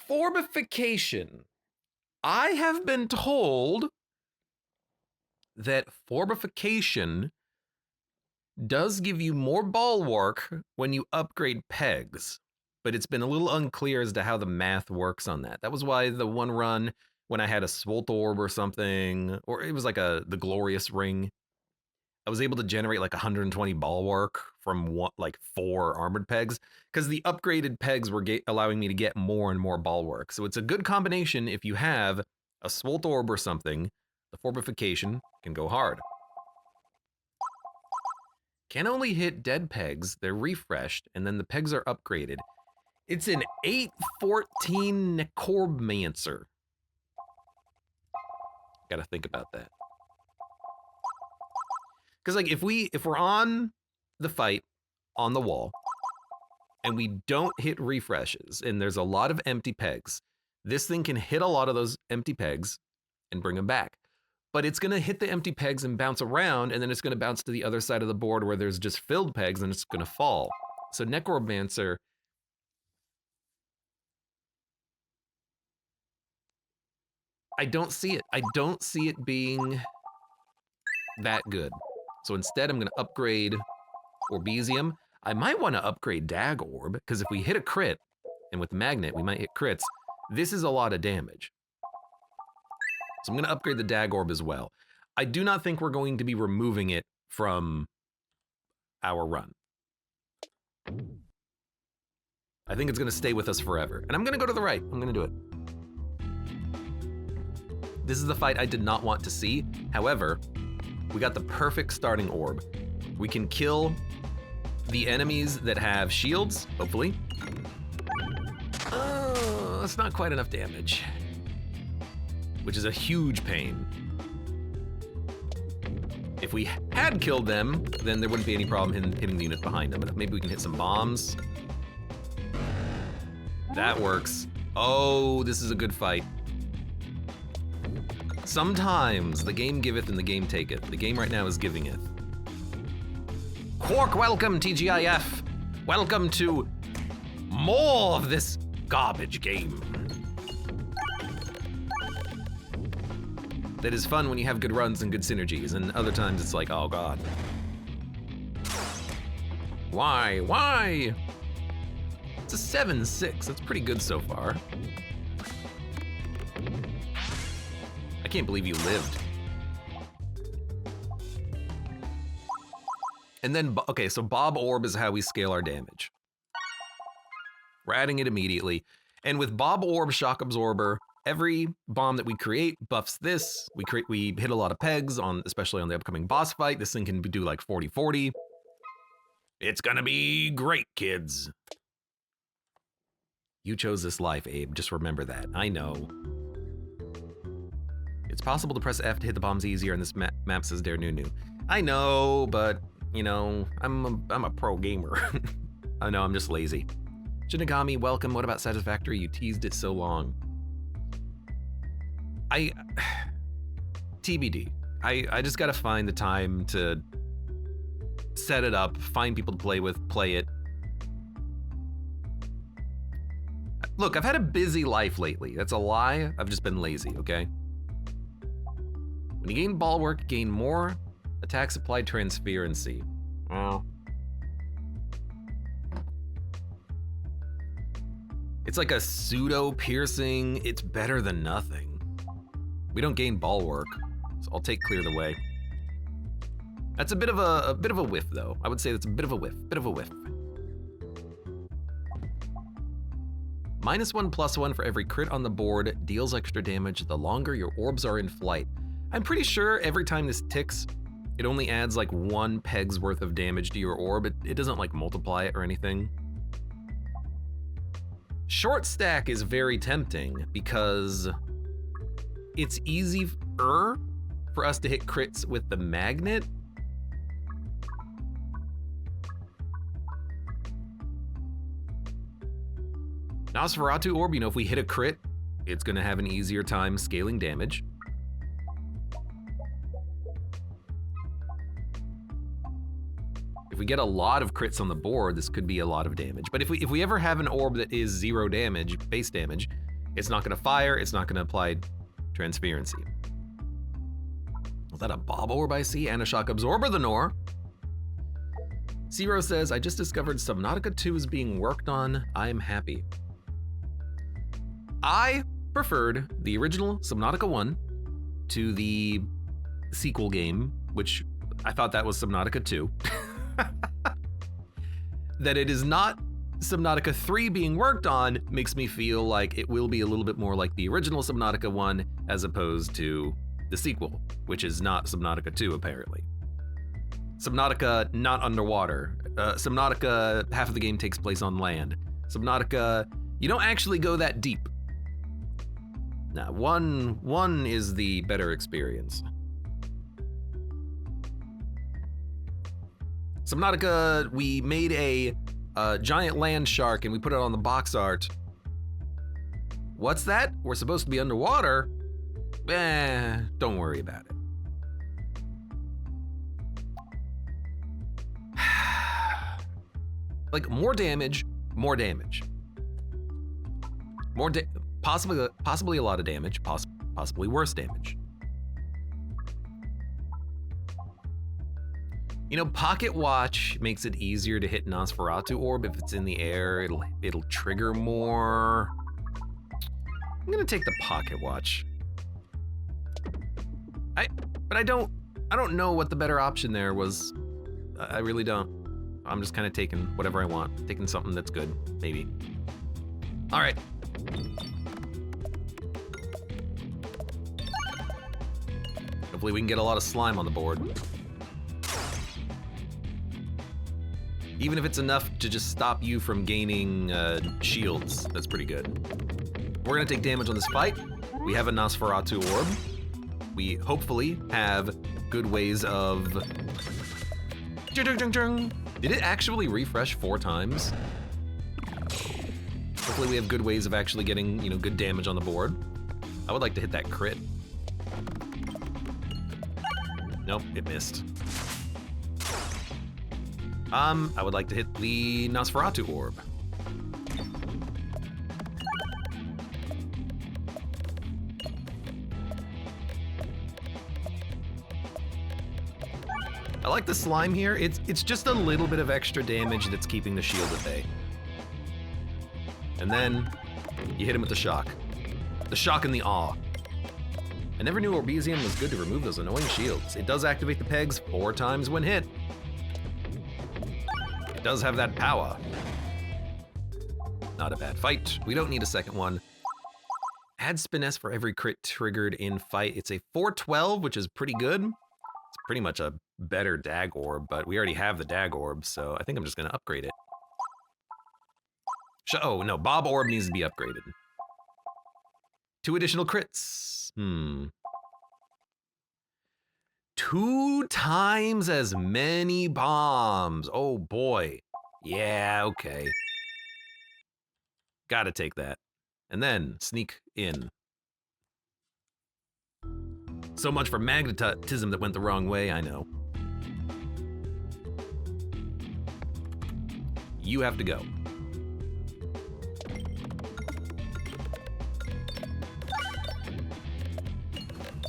Forbification. I have been told that forbification does give you more bulwark when you upgrade pegs, but it's been a little unclear as to how the math works on that. That was why the one run when I had a Swolt Orb or something, or it was like the Glorious Ring, I was able to generate like 120 bulwark from like 4 armored pegs, because the upgraded pegs were allowing me to get more and more bulwark. So it's a good combination if you have a Swolt Orb or something. The forbification can go hard. Can only hit dead pegs, they're refreshed, and then the pegs are upgraded. It's an 814 Necromancer. Gotta think about that. Because like if we're on the fight on the wall and we don't hit refreshes and there's a lot of empty pegs, this thing can hit a lot of those empty pegs and bring them back. But it's gonna hit the empty pegs and bounce around, and then it's gonna bounce to the other side of the board where there's just filled pegs and it's gonna fall. So Necromancer, I don't see it. I don't see it being that good. So instead, I'm going to upgrade Orbesium. I might want to upgrade Dag Orb, because if we hit a crit, and with the magnet, we might hit crits, this is a lot of damage. So I'm going to upgrade the Dag Orb as well. I do not think we're going to be removing it from our run. I think it's going to stay with us forever. And I'm going to go to the right. I'm going to do it. This is the fight I did not want to see. However, we got the perfect starting orb. We can kill the enemies that have shields, hopefully. Oh, that's not quite enough damage, which is a huge pain. If we had killed them, then there wouldn't be any problem hitting the units behind them. But maybe we can hit some bombs. That works. Oh, this is a good fight. Sometimes the game giveth and the game taketh. The game right now is givingeth. Quark, welcome, TGIF. Welcome to more of this garbage game. That is fun when you have good runs and good synergies, and other times it's like, oh god. Why? It's a 7-6, that's pretty good so far. I can't believe you lived. And then, okay, so Bob-Omb is how we scale our damage. We're adding it immediately. And with Bob-Omb Shock Absorber, every bomb that we create buffs this. We hit a lot of pegs, especially on the upcoming boss fight. This thing can do like 40-40. It's gonna be great, kids. You chose this life, Abe. Just remember that. I know. It's possible to press F to hit the bombs easier, and this map says Dare Nunu. I know, but, you know, I'm a pro gamer. I know, I'm just lazy. Shinigami, welcome. What about Satisfactory? You teased it so long. TBD. I just gotta find the time to set it up, find people to play with, play it. Look, I've had a busy life lately. That's a lie. I've just been lazy, okay? When you gain bulwark, gain more attack supply transferency. Well, it's like a pseudo piercing. It's better than nothing. We don't gain bulwark, so I'll take clear the way. That's a bit of a whiff, though. I would say that's a bit of a whiff. -1/+1 for every crit on the board, deals extra damage the longer your orbs are in flight. I'm pretty sure every time this ticks, it only adds like 1 peg's worth of damage to your orb. It doesn't like multiply it or anything. Short stack is very tempting because it's easier for us to hit crits with the magnet. Nosferatu Orb, you know, if we hit a crit, it's gonna have an easier time scaling damage. If we get a lot of crits on the board, this could be a lot of damage. But if we ever have an orb that is 0 damage, base damage, it's not gonna fire, it's not gonna apply transparency. Was that a Bob-Omb I see? And a Shock Absorber the Nor. Zero says, I just discovered Subnautica 2 is being worked on. I'm happy. I preferred the original Subnautica 1 to the sequel game, which I thought that was Subnautica 2. That it is not Subnautica 3 being worked on makes me feel like it will be a little bit more like the original Subnautica 1 as opposed to the sequel, which is not Subnautica 2 apparently. Subnautica not underwater. Subnautica, half of the game takes place on land. Subnautica, you don't actually go that deep. Nah, one is the better experience. Subnautica, we made a giant land shark and we put it on the box art. What's that? We're supposed to be underwater? Don't worry about it. Like more damage, more damage. Possibly a lot of damage, possibly worse damage. You know, Pocket Watch makes it easier to hit Nosferatu Orb. If it's in the air, it'll trigger more. I'm gonna take the Pocket Watch. But I don't know what the better option there was. I really don't. I'm just kind of taking whatever I want. Taking something that's good, maybe. All right. Hopefully we can get a lot of slime on the board. Even if it's enough to just stop you from gaining shields, that's pretty good. We're gonna take damage on this fight. We have a Nosferatu Orb. We hopefully have good ways of... Did it actually refresh 4 times? Hopefully we have good ways of actually getting, you know, good damage on the board. I would like to hit that crit. Nope, it missed. I would like to hit the Nosferatu Orb. I like the slime here. It's just a little bit of extra damage that's keeping the shield at bay. And then you hit him with the shock. The shock and the awe. I never knew Orbesium was good to remove those annoying shields. It does activate the pegs 4 times when hit. It does have that power. Not a bad fight. We don't need a second one. Add Spiness for every crit triggered in fight. It's a 412, which is pretty good. It's pretty much a better Dag Orb, but we already have the Dag Orb, so I think I'm just gonna upgrade it. Oh, no, Bob-Omb needs to be upgraded. 2 additional crits. 2 times as many bombs. Oh boy. Yeah, okay. Gotta take that. And then sneak in. So much for magnetism that went the wrong way, I know. You have to go.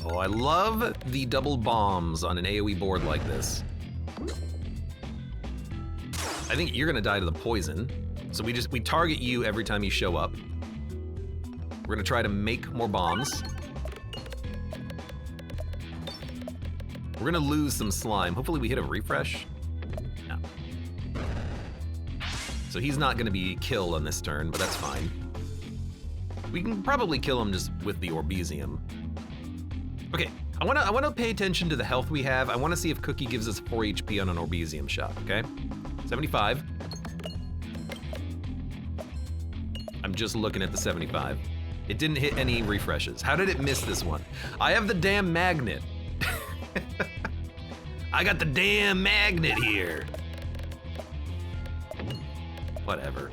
Oh, I love the double bombs on an AoE board like this. I think you're gonna die to the poison. So we target you every time you show up. We're gonna try to make more bombs. We're gonna lose some slime. Hopefully we hit a refresh. No. So he's not gonna be killed on this turn, but that's fine. We can probably kill him just with the Orbesium. Okay, I wanna pay attention to the health we have. I wanna see if Cookie gives us 4 HP on an Orbesium shot, okay? 75. I'm just looking at the 75. It didn't hit any refreshes. How did it miss this one? I have the damn magnet. I got the damn magnet here. Whatever.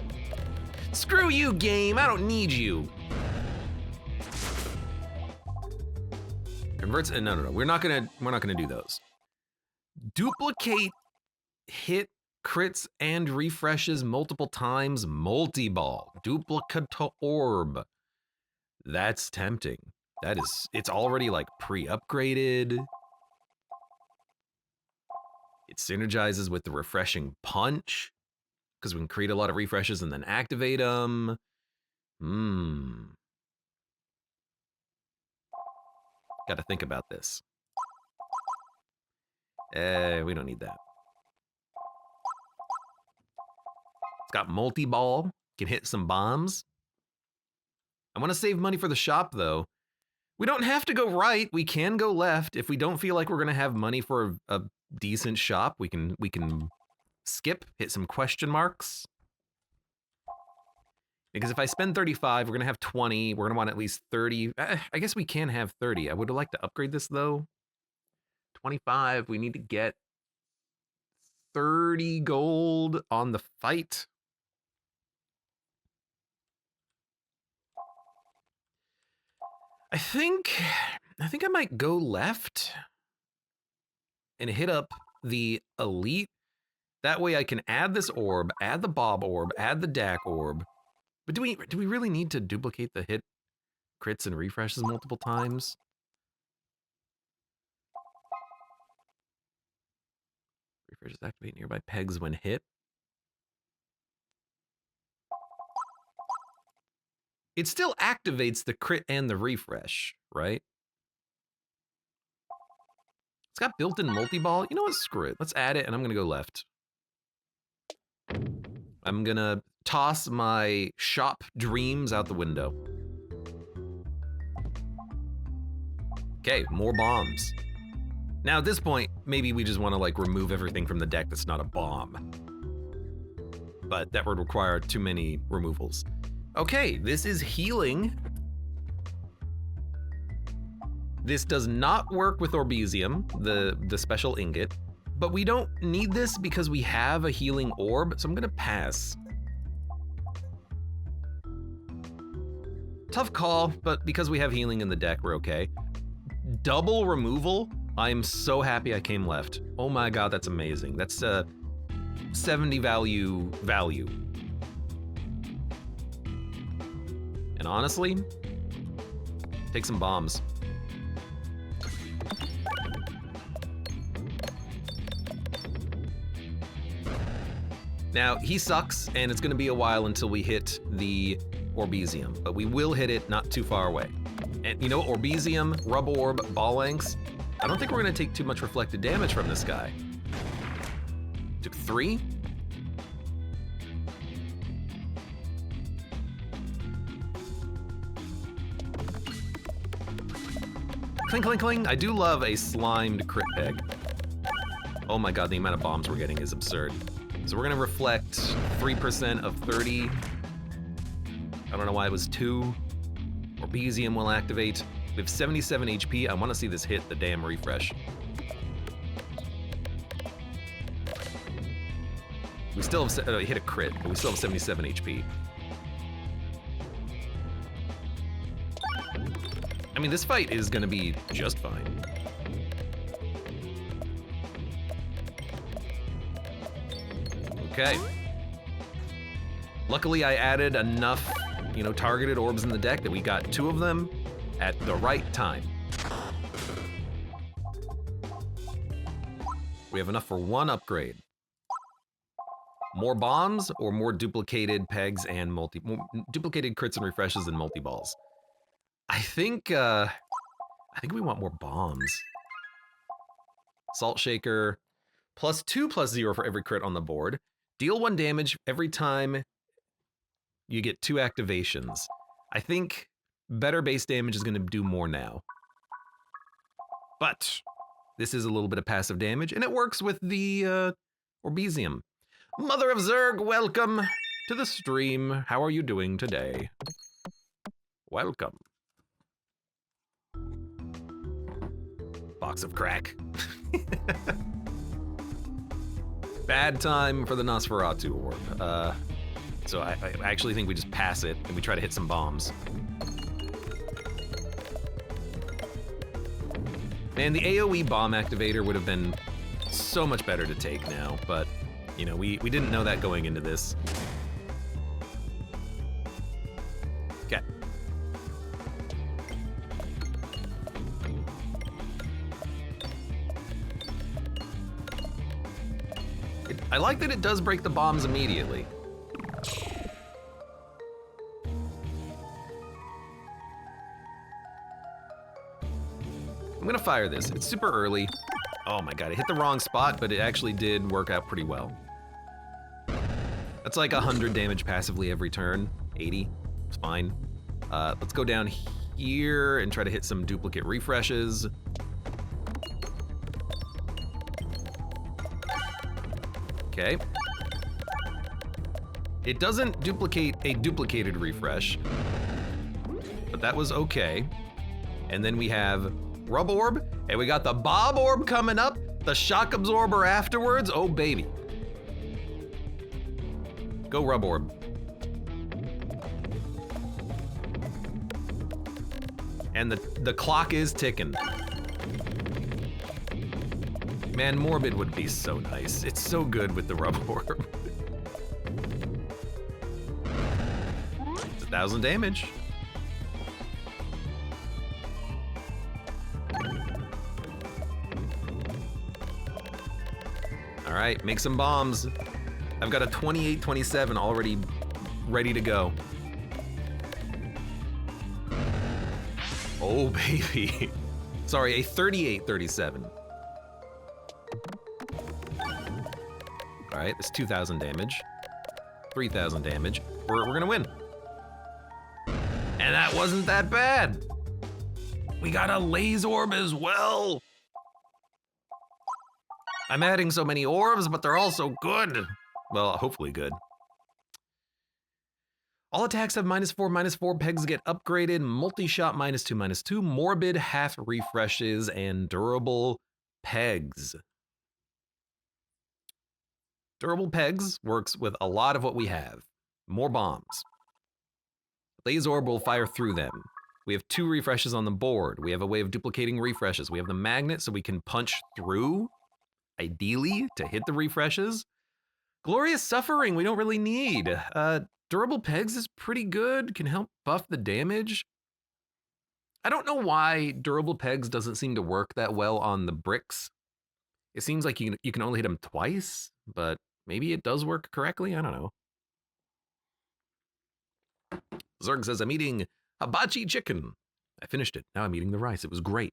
Screw you, game. I don't need you. Converts. No. We're not gonna do those. Duplicate hit crits and refreshes multiple times. Multi-ball. Duplicate orb. That's tempting. That is. It's already like pre-upgraded. It synergizes with the refreshing punch because we can create a lot of refreshes and then activate them. Got to think about this. We don't need that. It's got multi-ball. Can hit some bombs. I want to save money for the shop though. We don't have to go right. We can go left. If we don't feel like we're gonna have money for a decent shop, we can skip, hit some question marks. Because if I spend 35, we're gonna have 20. We're gonna want at least 30. I guess we can have 30. I would like to upgrade this though. 25, we need to get 30 gold on the fight. I think I might go left and hit up the elite. That way I can add this orb, add the Bob-Omb, add the Dak orb. But do we really need to duplicate the hit crits and refreshes multiple times? Refreshes activate nearby pegs when hit. It still activates the crit and the refresh, right? It's got built-in multi-ball. You know what? Screw it. Let's add it, and I'm gonna go left. I'm gonna toss my shop dreams out the window. Okay, more bombs. Now at this point, maybe we just want to like remove everything from the deck that's not a bomb. But that would require too many removals. Okay, this is healing. This does not work with Orbesium, the special ingot, but we don't need this because we have a healing orb, so I'm gonna pass. Tough call, but because we have healing in the deck, we're okay. Double removal, I am so happy I came left. Oh my god, that's amazing. That's 70 value. And honestly, take some bombs. Now, he sucks, and it's gonna be a while until we hit the Orbesium, but we will hit it not too far away. And you know, Orbesium, Rub Orb, Ball Lengths, I don't think we're gonna take too much reflected damage from this guy. Took 3. Cling, cling, cling. I do love a slimed crit peg. Oh my god, the amount of bombs we're getting is absurd. So we're gonna reflect 3% of 30. I don't know why it was 2. Orbesium will activate. We have 77 HP. I wanna see this hit the damn refresh. We still have, hit a crit, but we still have 77 HP. I mean, this fight is gonna be just fine. Okay. Luckily, I added enough, targeted orbs in the deck that we got 2 of them at the right time. We have enough for 1 upgrade. More bombs or more duplicated pegs and duplicated crits and refreshes and multi-balls? I think we want more bombs. Salt Shaker, +2 +0 for every crit on the board. Deal 1 damage every time you get 2 activations. I think better base damage is going to do more now. But this is a little bit of passive damage, and it works with the Orbesium. Mother of Zerg, welcome to the stream. How are you doing today? Welcome. Box of crack. Bad time for the Nosferatu orb. So I actually think we just pass it and we try to hit some bombs. Man, the AoE bomb activator would have been so much better to take now, but you know, we didn't know that going into this. Okay. I like that it does break the bombs immediately. I'm gonna fire this. It's super early. Oh my god, I hit the wrong spot, but it actually did work out pretty well. That's like 100 damage passively every turn. 80, it's fine. Let's go down here and try to hit some duplicate refreshes. Okay. It doesn't duplicate a duplicated refresh, but that was okay. And then we have Rub Orb, and we got the Bob-Omb coming up, the Shock Absorber afterwards. Oh, baby. Go Rub Orb. And the clock is ticking. Man, Morbid would be so nice. It's so good with the Rub Orb. It's 1,000 damage. All right, make some bombs. I've got a 28-27 already ready to go. Oh, baby. Sorry, a 38-37. All right, that's 2,000 damage, 3,000 damage. We're gonna win. And that wasn't that bad. We got a Laze Orb as well. I'm adding so many orbs, but they're all so good. Well, hopefully good. All attacks have -4/-4, pegs get upgraded, multi-shot -2/-2, morbid half refreshes, and durable pegs. Durable pegs works with a lot of what we have. More bombs. Laze Orb will fire through them. We have 2 refreshes on the board. We have a way of duplicating refreshes. We have the magnet so we can punch through, ideally, to hit the refreshes. Glorious Suffering we don't really need. Durable pegs is pretty good, can help buff the damage. I don't know why durable pegs doesn't seem to work that well on the bricks. It seems like you can only hit them twice, but maybe it does work correctly, I don't know. Zerg says, I'm eating hibachi chicken. I finished it, now I'm eating the rice, it was great.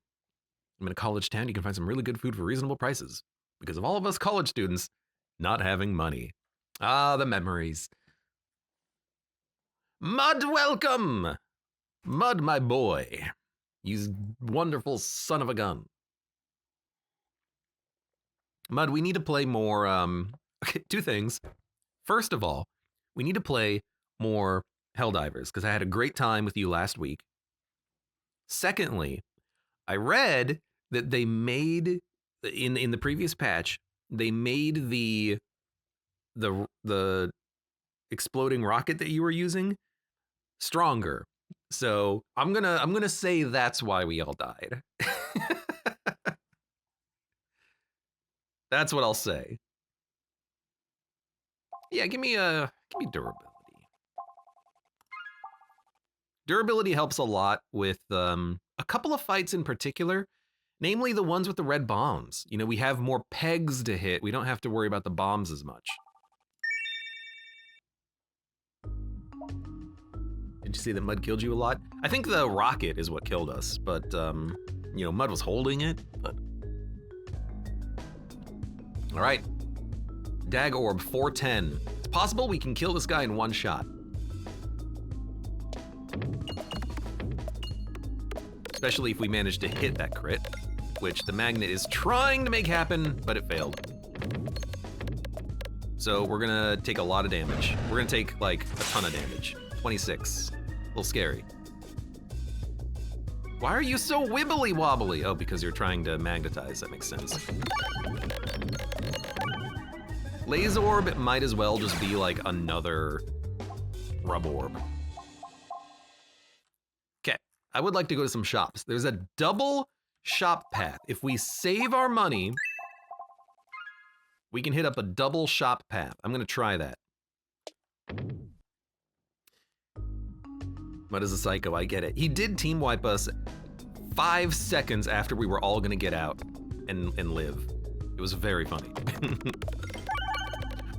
I'm in a college town, you can find some really good food for reasonable prices. Because of all of us college students not having money. Ah, the memories. Mud, welcome! Mud, my boy. You wonderful son of a gun. Mud, we need to play more, okay, 2 things. First of all, we need to play more Helldivers, because I had a great time with you last week. Secondly, I read that they made, in the previous patch, they made the exploding rocket that you were using stronger. So I'm gonna say that's why we all died. That's what I'll say. Yeah, give me durability. Durability helps a lot with a couple of fights in particular, namely the ones with the red bombs. You know, we have more pegs to hit. We don't have to worry about the bombs as much. Did you see that Mud killed you a lot? I think the rocket is what killed us, but you know, Mud was holding it, but. All right, Dag Orb 410. It's possible we can kill this guy in 1 shot. especially if we manage to hit that crit, which the magnet is trying to make happen, but it failed. So we're gonna take a lot of damage. We're gonna take like a ton of damage. 26, a little scary. Why are you so wibbly wobbly? Oh, because you're trying to magnetize, that makes sense. Laser orb might as well just be like another rub orb. Okay, I would like to go to some shops. There's a double shop path. If we save our money, we can hit up a double shop path. I'm gonna try that. What is a psycho? I get it. He did team wipe us 5 seconds after we were all gonna get out and live. It was very funny.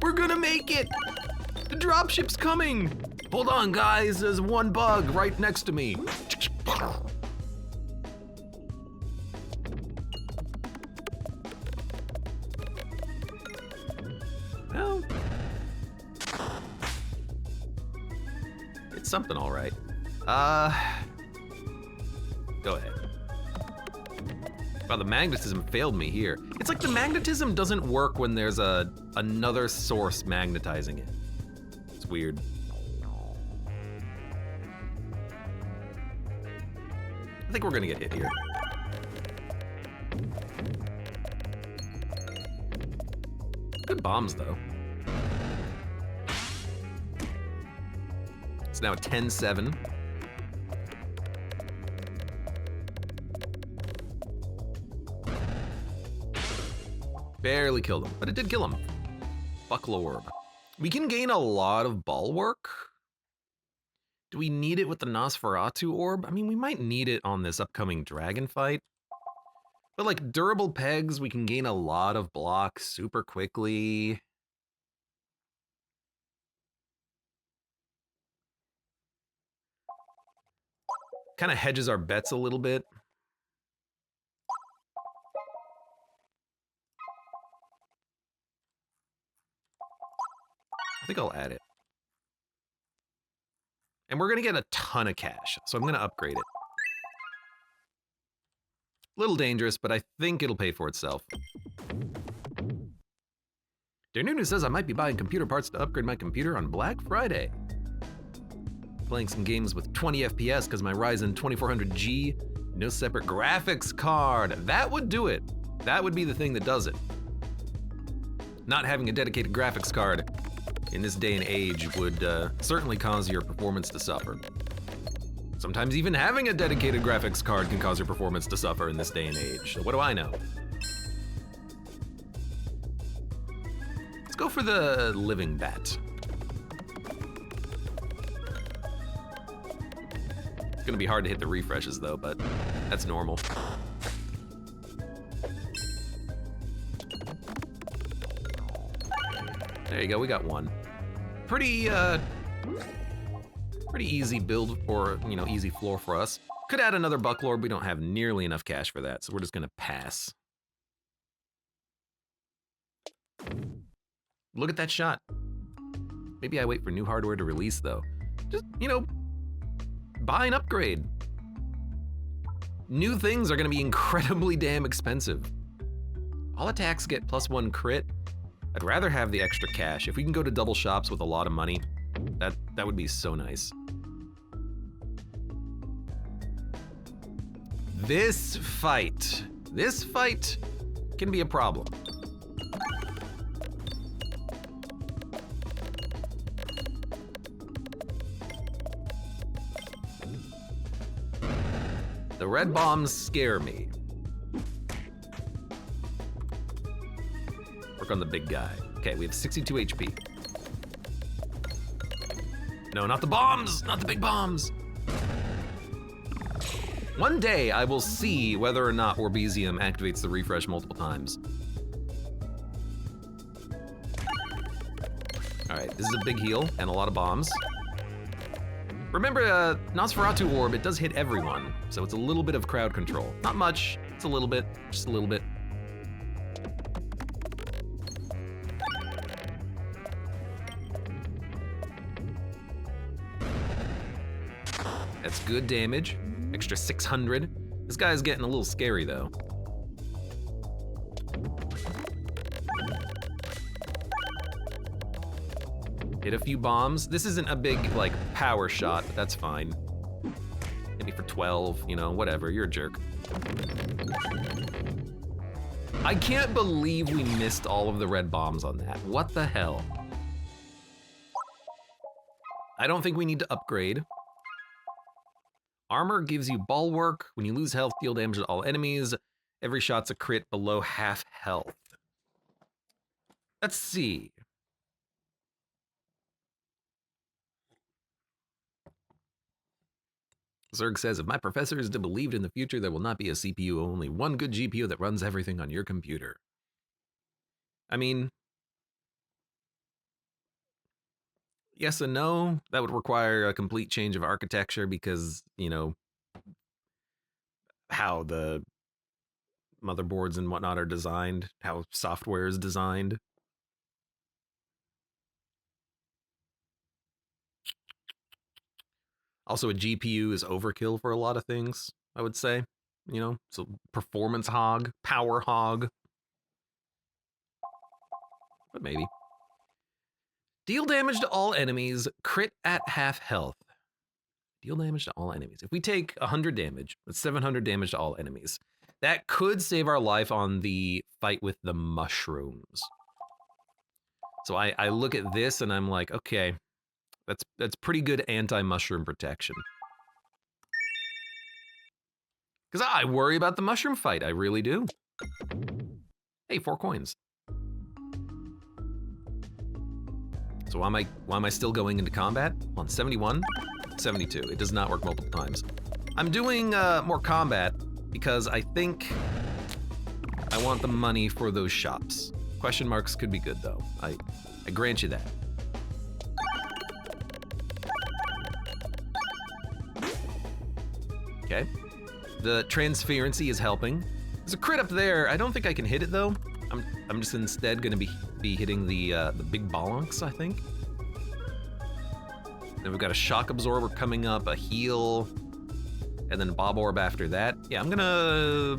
We're gonna make it! The dropship's coming! Hold on, guys, there's one bug right next to me. Well, it's something all right. Go ahead. Wow, the magnetism failed me here. It's like the magnetism doesn't work when there's another source magnetizing it. It's weird. I think we're gonna get hit here. Good bombs, though. It's now a 10-7. Barely killed him, but it did kill him. Buckle orb. We can gain a lot of bulwark. Do we need it with the Nosferatu orb? I mean, we might need it on this upcoming dragon fight. But like durable pegs, we can gain a lot of blocks super quickly. Kind of hedges our bets a little bit. I think I'll add it. And we're gonna get a ton of cash, so I'm gonna upgrade it. A little dangerous, but I think it'll pay for itself. Nunu says I might be buying computer parts to upgrade my computer on Black Friday. Playing some games with 20 FPS because my Ryzen 2400G, no separate graphics card. That would do it. That would be the thing that does it. Not having a dedicated graphics card in this day and age would certainly cause your performance to suffer. Sometimes even having a dedicated graphics card can cause your performance to suffer in this day and age. So what do I know? Let's go for the living bat. It's gonna be hard to hit the refreshes though, but that's normal. There you go, we got one. Pretty easy build or, you know, easy floor for us. Could add another buckle orb, we don't have nearly enough cash for that, so we're just gonna pass. Look at that shot. Maybe I wait for new hardware to release though. Just, you know, buy an upgrade. New things are gonna be incredibly damn expensive. All attacks get +1 crit. I'd rather have the extra cash. If we can go to double shops with a lot of money, that would be so nice. This fight can be a problem. The red bombs scare me. Work on the big guy. Okay, we have 62 HP. No, not the bombs! Not the big bombs! One day, I will see whether or not Orbesium activates the refresh multiple times. Alright, this is a big heal and a lot of bombs. Remember, Nosferatu Orb, it does hit everyone, so it's a little bit of crowd control. Not much, it's a little bit, just a little bit. That's good damage. Extra 600. This guy's getting a little scary though. Hit a few bombs. This isn't a big, like, power shot, but that's fine. Hit me for 12, you know, whatever, you're a jerk. I can't believe we missed all of the red bombs on that. What the hell? I don't think we need to upgrade. Armor gives you bulwark. When you lose health, deal damage to all enemies. Every shot's a crit below half health. Let's see. Zerg says, if my professor is to be believed in the future, there will not be a CPU, only one good GPU that runs everything on your computer. I mean, yes and no. That would require a complete change of architecture because, you know, how the motherboards and whatnot are designed, how software is designed. Also, a GPU is overkill for a lot of things, I would say. You know, so performance hog, power hog. But maybe. Deal damage to all enemies, crit at half health. Deal damage to all enemies. If we take 100 damage, that's 700 damage to all enemies. That could save our life on the fight with the mushrooms. So I look at this and I'm like, okay, that's pretty good anti-mushroom protection. Because I worry about the mushroom fight, I really do. Hey, 4 coins. So why am I still going into combat? On 71, 72. It does not work multiple times. I'm doing more combat because I think I want the money for those shops. Question marks could be good though. I grant you that. Okay. The transferency is helping. There's a crit up there. I don't think I can hit it though. I'm just instead gonna be hitting the big bollocks, I think. Then we've got a shock absorber coming up, a heal, and then a Bob-Omb after that. Yeah, I'm gonna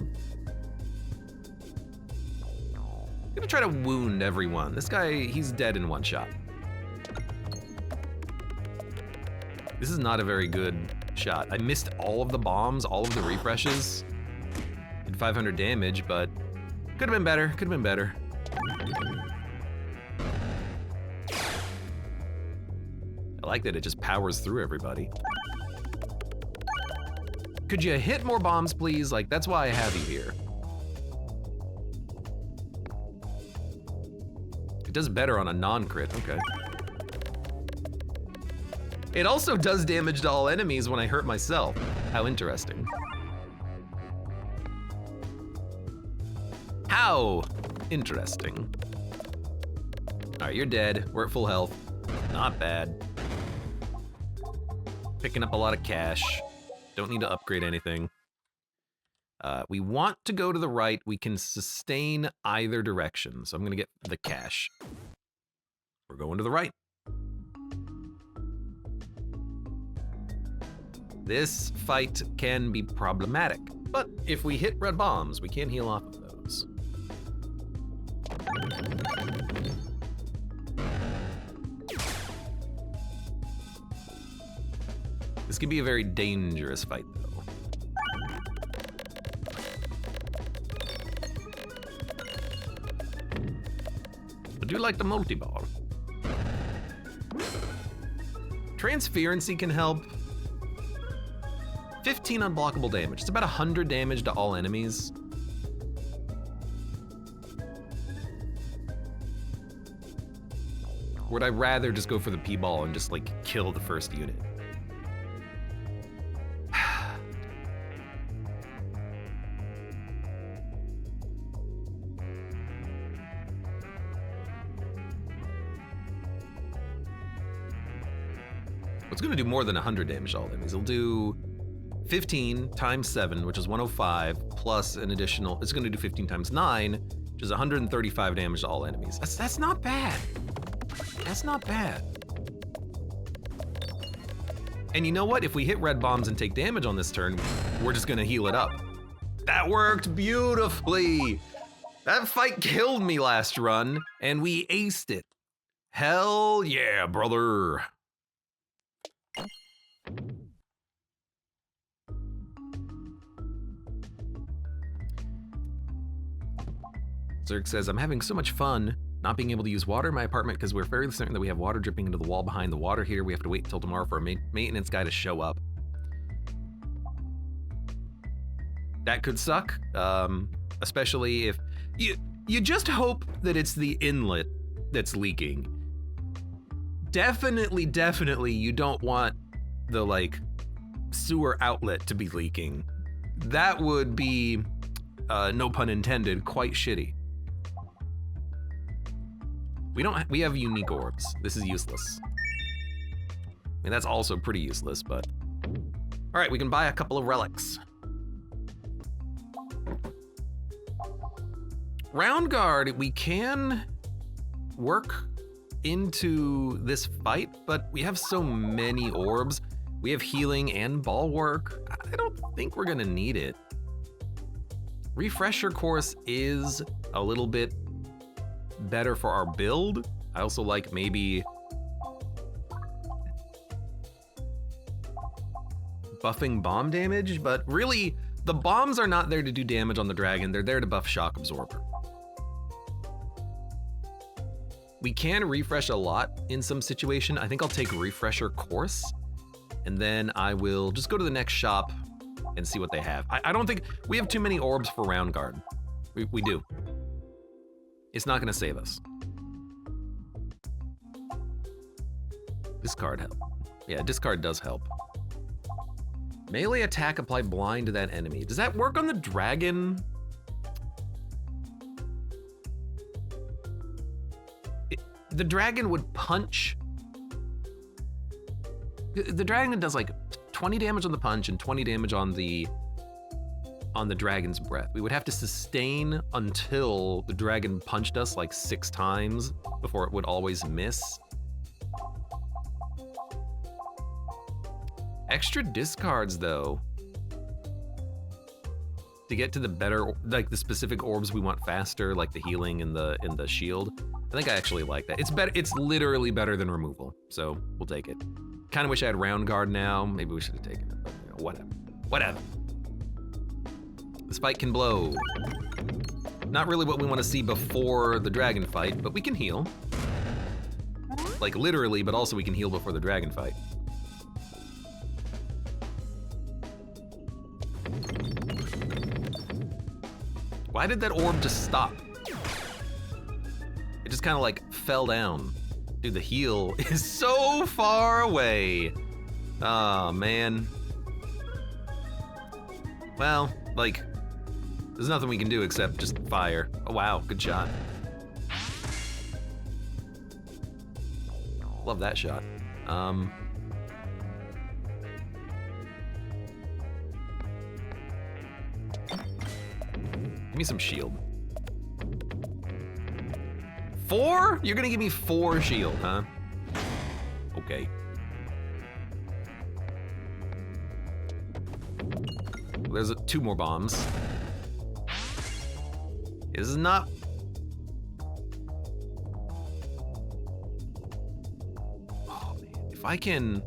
try to wound everyone. This guy, he's dead in one shot. This is not a very good shot. I missed all of the bombs, all of the refreshes. Did 500 damage, but could have been better, could have been better. I like that it just powers through everybody. Could you hit more bombs, please? Like, that's why I have you here. It does better on a non-crit, okay. It also does damage to all enemies when I hurt myself. How interesting. How interesting. All right, you're dead. We're at full health. Not bad. Picking up a lot of cash. Don't need to upgrade anything. We want to go to the right. We can sustain either direction. So I'm gonna get the cash. We're going to the right. This fight can be problematic, but if we hit red bombs, we can heal off of those. This can be a very dangerous fight, though. I do like the multi-ball. Transferency can help. 15 unblockable damage. It's about 100 damage to all enemies. Or would I rather just go for the P-ball and just like kill the first unit? It's gonna do more than 100 damage to all enemies. It'll do 15 times 7, which is 105, plus an additional, it's gonna do 15 times 9, which is 135 damage to all enemies. That's not bad. That's not bad. And you know what? If we hit red bombs and take damage on this turn, we're just gonna heal it up. That worked beautifully. That fight killed me last run, and we aced it. Hell yeah, brother. Zerg says, I'm having so much fun not being able to use water in my apartment because we're fairly certain that we have water dripping into the wall behind the water heater. We have to wait until tomorrow for a maintenance guy to show up. That could suck, especially if you just hope that it's the inlet that's leaking. Definitely you don't want the like sewer outlet to be leaking. That would be, no pun intended, quite shitty. We have unique orbs. This is useless. I mean, that's also pretty useless, but. All right, we can buy a couple of relics. Round guard, we can work into this fight, but we have so many orbs. We have healing and bulwark. I don't think we're gonna need it. Refresher course is a little bit better for our build. I also like maybe buffing bomb damage, but really the bombs are not there to do damage on the dragon. They're there to buff shock absorber. We can refresh a lot in some situation. I think I'll take refresher course, and then I will just go to the next shop and see what they have. I don't think we have too many orbs for round guard. We do. It's not gonna save us. Discard help. Yeah, discard does help. Melee attack, apply blind to that enemy. Does that work on the dragon? The dragon would punch. The dragon does like 20 damage on the punch and 20 damage on the dragon's breath. We would have to sustain until the dragon punched us like 6 times before it would always miss. Extra discards though. To get to the better, like the specific orbs we want faster, like the healing and the shield. I think I actually like that. It's better. It's literally better than removal, so we'll take it. Kind of wish I had round guard now. Maybe we should have taken it, but you know, whatever. This fight can blow. Not really what we want to see before the dragon fight, but we can heal. Like literally, but also we can heal before the dragon fight. Why did that orb just stop? It just kind of like fell down. Dude, the heal is so far away. Oh, man. Well, like, there's nothing we can do except just fire. Oh, wow, good shot. Love that shot. Give me some shield. 4? You're gonna give me 4 shield, huh? Okay. There's 2 more bombs. This is not... Oh, man. If I can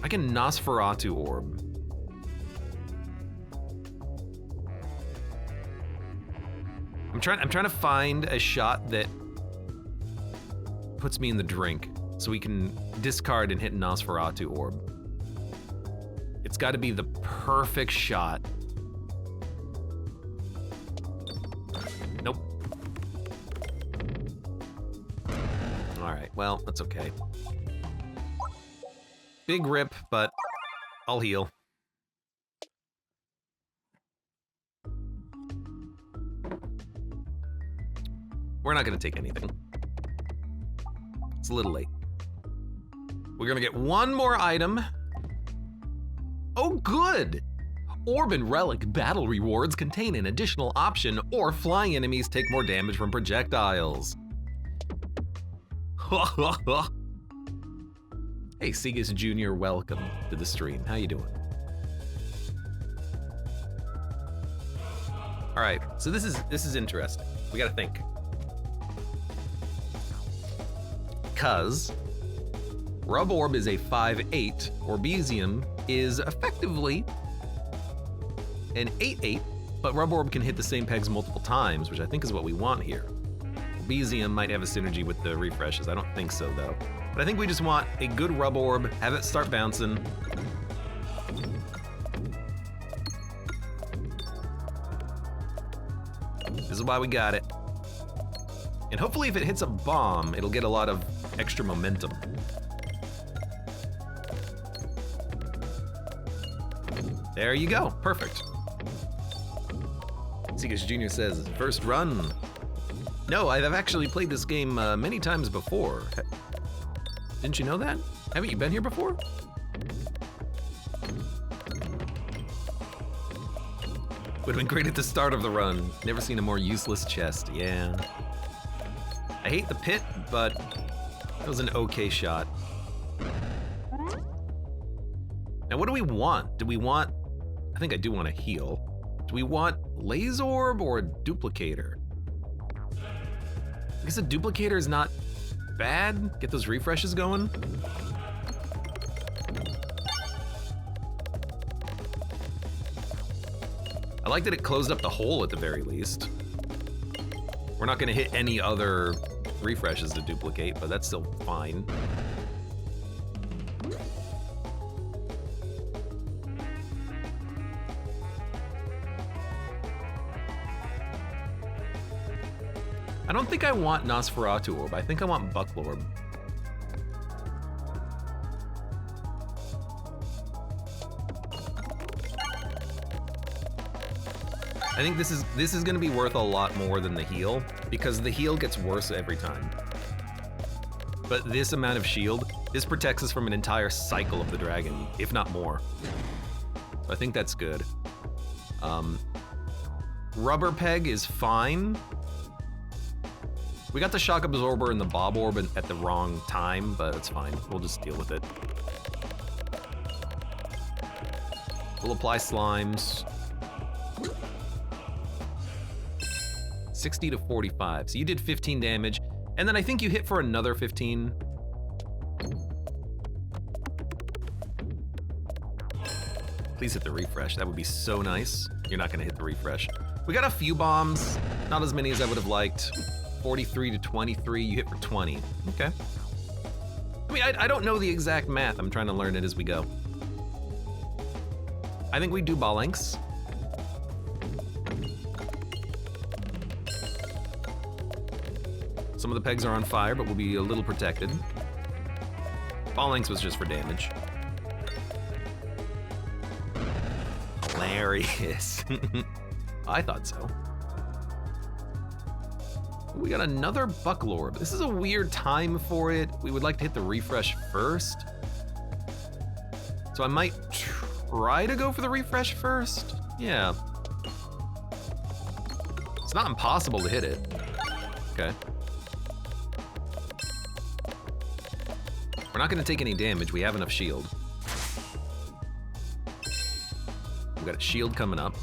Nosferatu orb. I'm trying to find a shot that puts me in the drink so we can discard and hit Nosferatu orb. It's got to be the perfect shot. Nope. All right, well, that's okay. Big rip, but I'll heal. We're not gonna take anything. It's a little late. We're gonna get 1 more item. Oh, good! Orb and relic battle rewards contain an additional option, or flying enemies take more damage from projectiles. Hey, Segas Jr., welcome to the stream. How you doing? All right, so this is interesting. We gotta think. Because Rub Orb is a 5/8, Orbesium is effectively an 8/8, but Rub Orb can hit the same pegs multiple times, which I think is what we want here. Orbesium might have a synergy with the refreshes. I don't think so, though. But I think we just want a good Rub Orb, have it start bouncing. This is why we got it. And hopefully if it hits a bomb, it'll get a lot of extra momentum. There you go, perfect. Seekus Jr. says, first run. No, I've actually played this game many times before. Didn't you know that? Haven't you been here before? Would have been great at the start of the run. Never seen a more useless chest, yeah. I hate the pit, but it was an okay shot. Now what do we want? Do we want, I think I do want a heal. Do we want Laser Orb or a Duplicator? I guess a Duplicator is not bad. Get those refreshes going. I like that it closed up the hole at the very least. We're not gonna hit any other refreshes to duplicate, but that's still fine. I don't think I want Nosferatu Orb. I think I want Buckle Orb. I think this is gonna be worth a lot more than the heal, because the heal gets worse every time. But this amount of shield, this protects us from an entire cycle of the dragon, if not more. So I think that's good. Rubber Peg is fine. We got the Shock Absorber and the Bob-Omb at the wrong time, but it's fine. We'll just deal with it. We'll apply slimes. 60 to 45. So you did 15 damage, and then I think you hit for another 15. Please hit the refresh. That would be so nice. You're not gonna hit the refresh. We got a few bombs, not as many as I would have liked. 43 to 23, you hit for 20. Okay. I mean, I don't know the exact math. I'm trying to learn it as we go. I think we do ball lengths. Some of the pegs are on fire, but we'll be a little protected. Ball lengths was just for damage. Hilarious. I thought so. We got another Buckle Orb. This is a weird time for it. We would like to hit the refresh first. So I might try to go for the refresh first. Yeah. It's not impossible to hit it. Okay. We're not gonna take any damage. We have enough shield. We've got a shield coming up.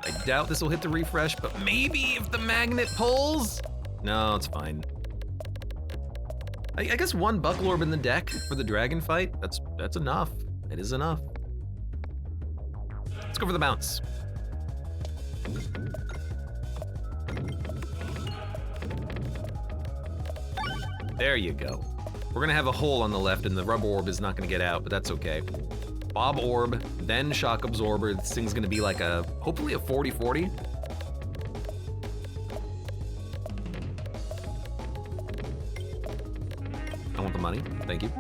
I doubt this will hit the refresh, but maybe if the magnet pulls? No, it's fine. I guess one Buckle Orb in the deck for the dragon fight, that's enough. It is enough. Let's go for the bounce. There you go. We're gonna have a hole on the left and the Rubber Orb is not gonna get out, but that's okay. Bob-Omb, then Shock Absorber. This thing's gonna be like hopefully a 40-40. I want the money, thank you.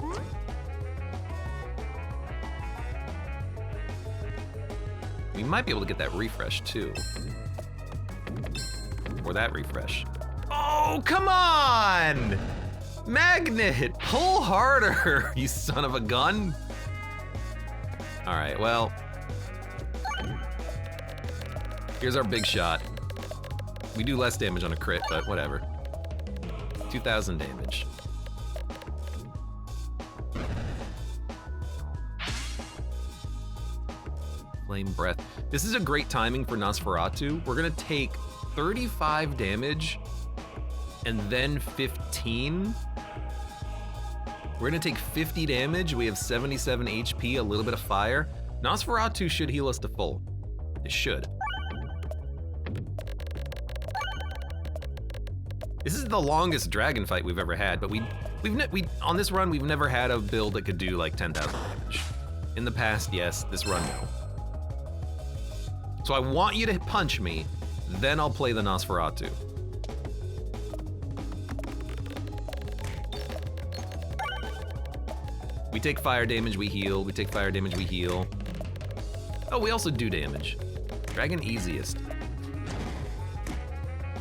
We might be able to get that refresh too. Or that refresh. Oh, come on! Magnet, pull harder, you son of a gun. All right, well, here's our big shot. We do less damage on a crit, but whatever. 2,000 damage. Flame Breath. This is a great timing for Nosferatu. We're gonna take 35 damage and then 15. We're gonna take 50 damage. We have 77 HP, a little bit of fire. Nosferatu should heal us to full. It should. This is the longest dragon fight we've ever had, but we on this run we've never had a build that could do like 10,000 damage. In the past, yes. This run, no. So I want you to punch me, then I'll play the Nosferatu. We take fire damage, we heal. We take fire damage, we heal. Oh, we also do damage. Dragon easiest.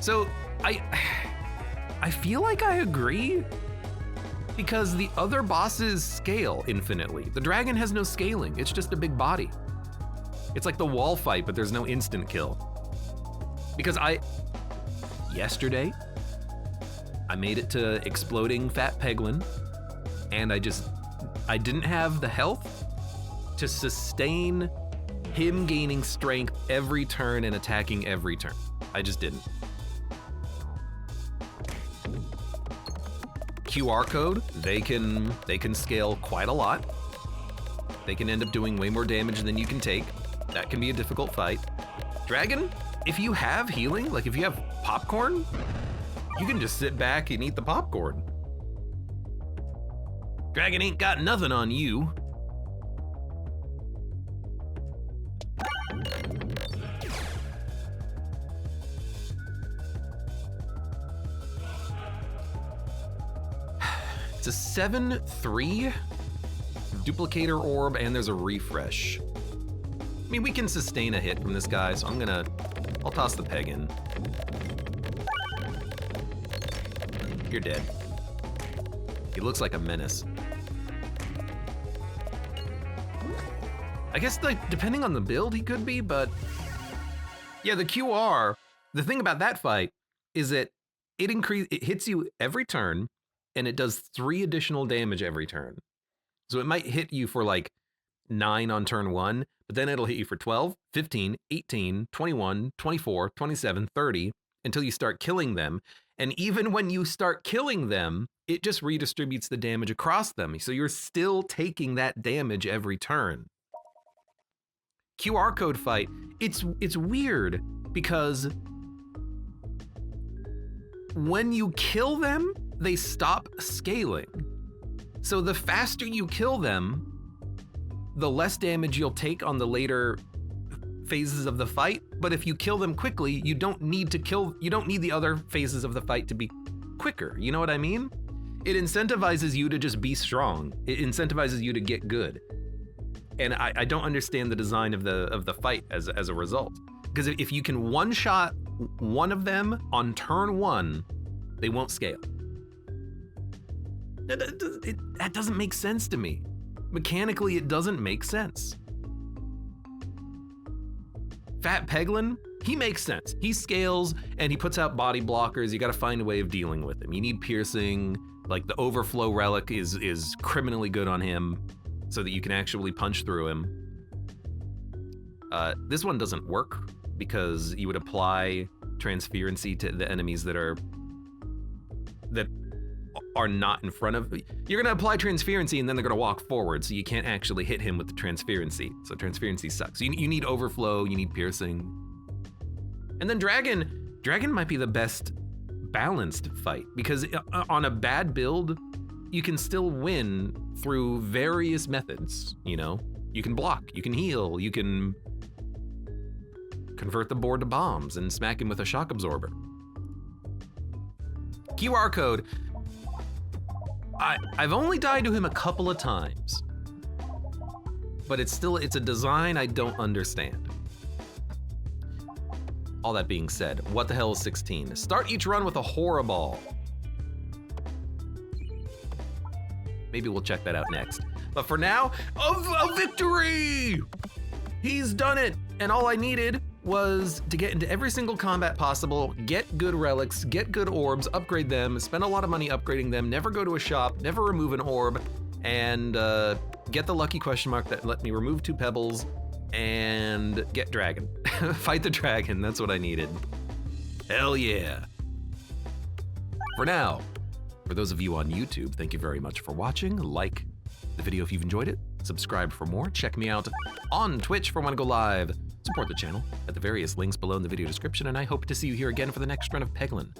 So I feel like I agree, because the other bosses scale infinitely. The dragon has no scaling, it's just a big body. It's like the wall fight, but there's no instant kill. Because yesterday, I made it to exploding Fat Peglin, and I didn't have the health to sustain him gaining strength every turn and attacking every turn. I just didn't. QR code, they can scale quite a lot. They can end up doing way more damage than you can take. That can be a difficult fight. Dragon, if you have healing, like if you have popcorn, you can just sit back and eat the popcorn. Dragon ain't got nothing on you. It's a 7/3 duplicator orb, and there's a refresh. I mean, we can sustain a hit from this guy, so I'll toss the peg in. You're dead. He looks like a menace. I guess, like, depending on the build, he could be, but yeah, the QR, the thing about that fight is that it hits you every turn, and it does 3 additional damage every turn. So it might hit you for like 9 on turn 1, but then it'll hit you for 12, 15, 18, 21, 24, 27, 30, until you start killing them. And even when you start killing them, it just redistributes the damage across them. So you're still taking that damage every turn. QR code fight, it's weird because when you kill them, they stop scaling. So the faster you kill them, the less damage you'll take on the later phases of the fight. But if you kill them quickly, you don't need the other phases of the fight to be quicker. You know what I mean? It incentivizes you to just be strong. It incentivizes you to get good. And I don't understand the design of the fight as a result. Because if you can one-shot one of them on turn 1, they won't scale. That doesn't make sense to me. Mechanically, it doesn't make sense. Fat Peglin, he makes sense. He scales and he puts out body blockers. You gotta find a way of dealing with him. You need piercing, like the overflow relic is criminally good on him so that you can actually punch through him. This one doesn't work because you would apply transferency to the enemies that are not in front of. You're gonna apply transferency and then they're gonna walk forward, so you can't actually hit him with the transferency. So transferency sucks. You need overflow, you need piercing. And then Dragon might be the best balanced fight, because on a bad build, you can still win through various methods, you know? You can block, you can heal, you can convert the board to bombs and smack him with a shock absorber. QR code, I've only died to him a couple of times, but it's a design I don't understand. All that being said, what the hell is 16? Start each run with a horror ball. Maybe we'll check that out next. But for now, a victory! He's done it, and all I needed was to get into every single combat possible, get good relics, get good orbs, upgrade them, spend a lot of money upgrading them, never go to a shop, never remove an orb, and get the lucky question mark that let me remove 2 pebbles, and get dragon. Fight the dragon, that's what I needed. Hell yeah. For now, for those of you on YouTube, thank you very much for watching. Like the video if you've enjoyed it. Subscribe for more. Check me out on Twitch for when I go live. Support the channel at the various links below in the video description, and I hope to see you here again for the next run of Peglin.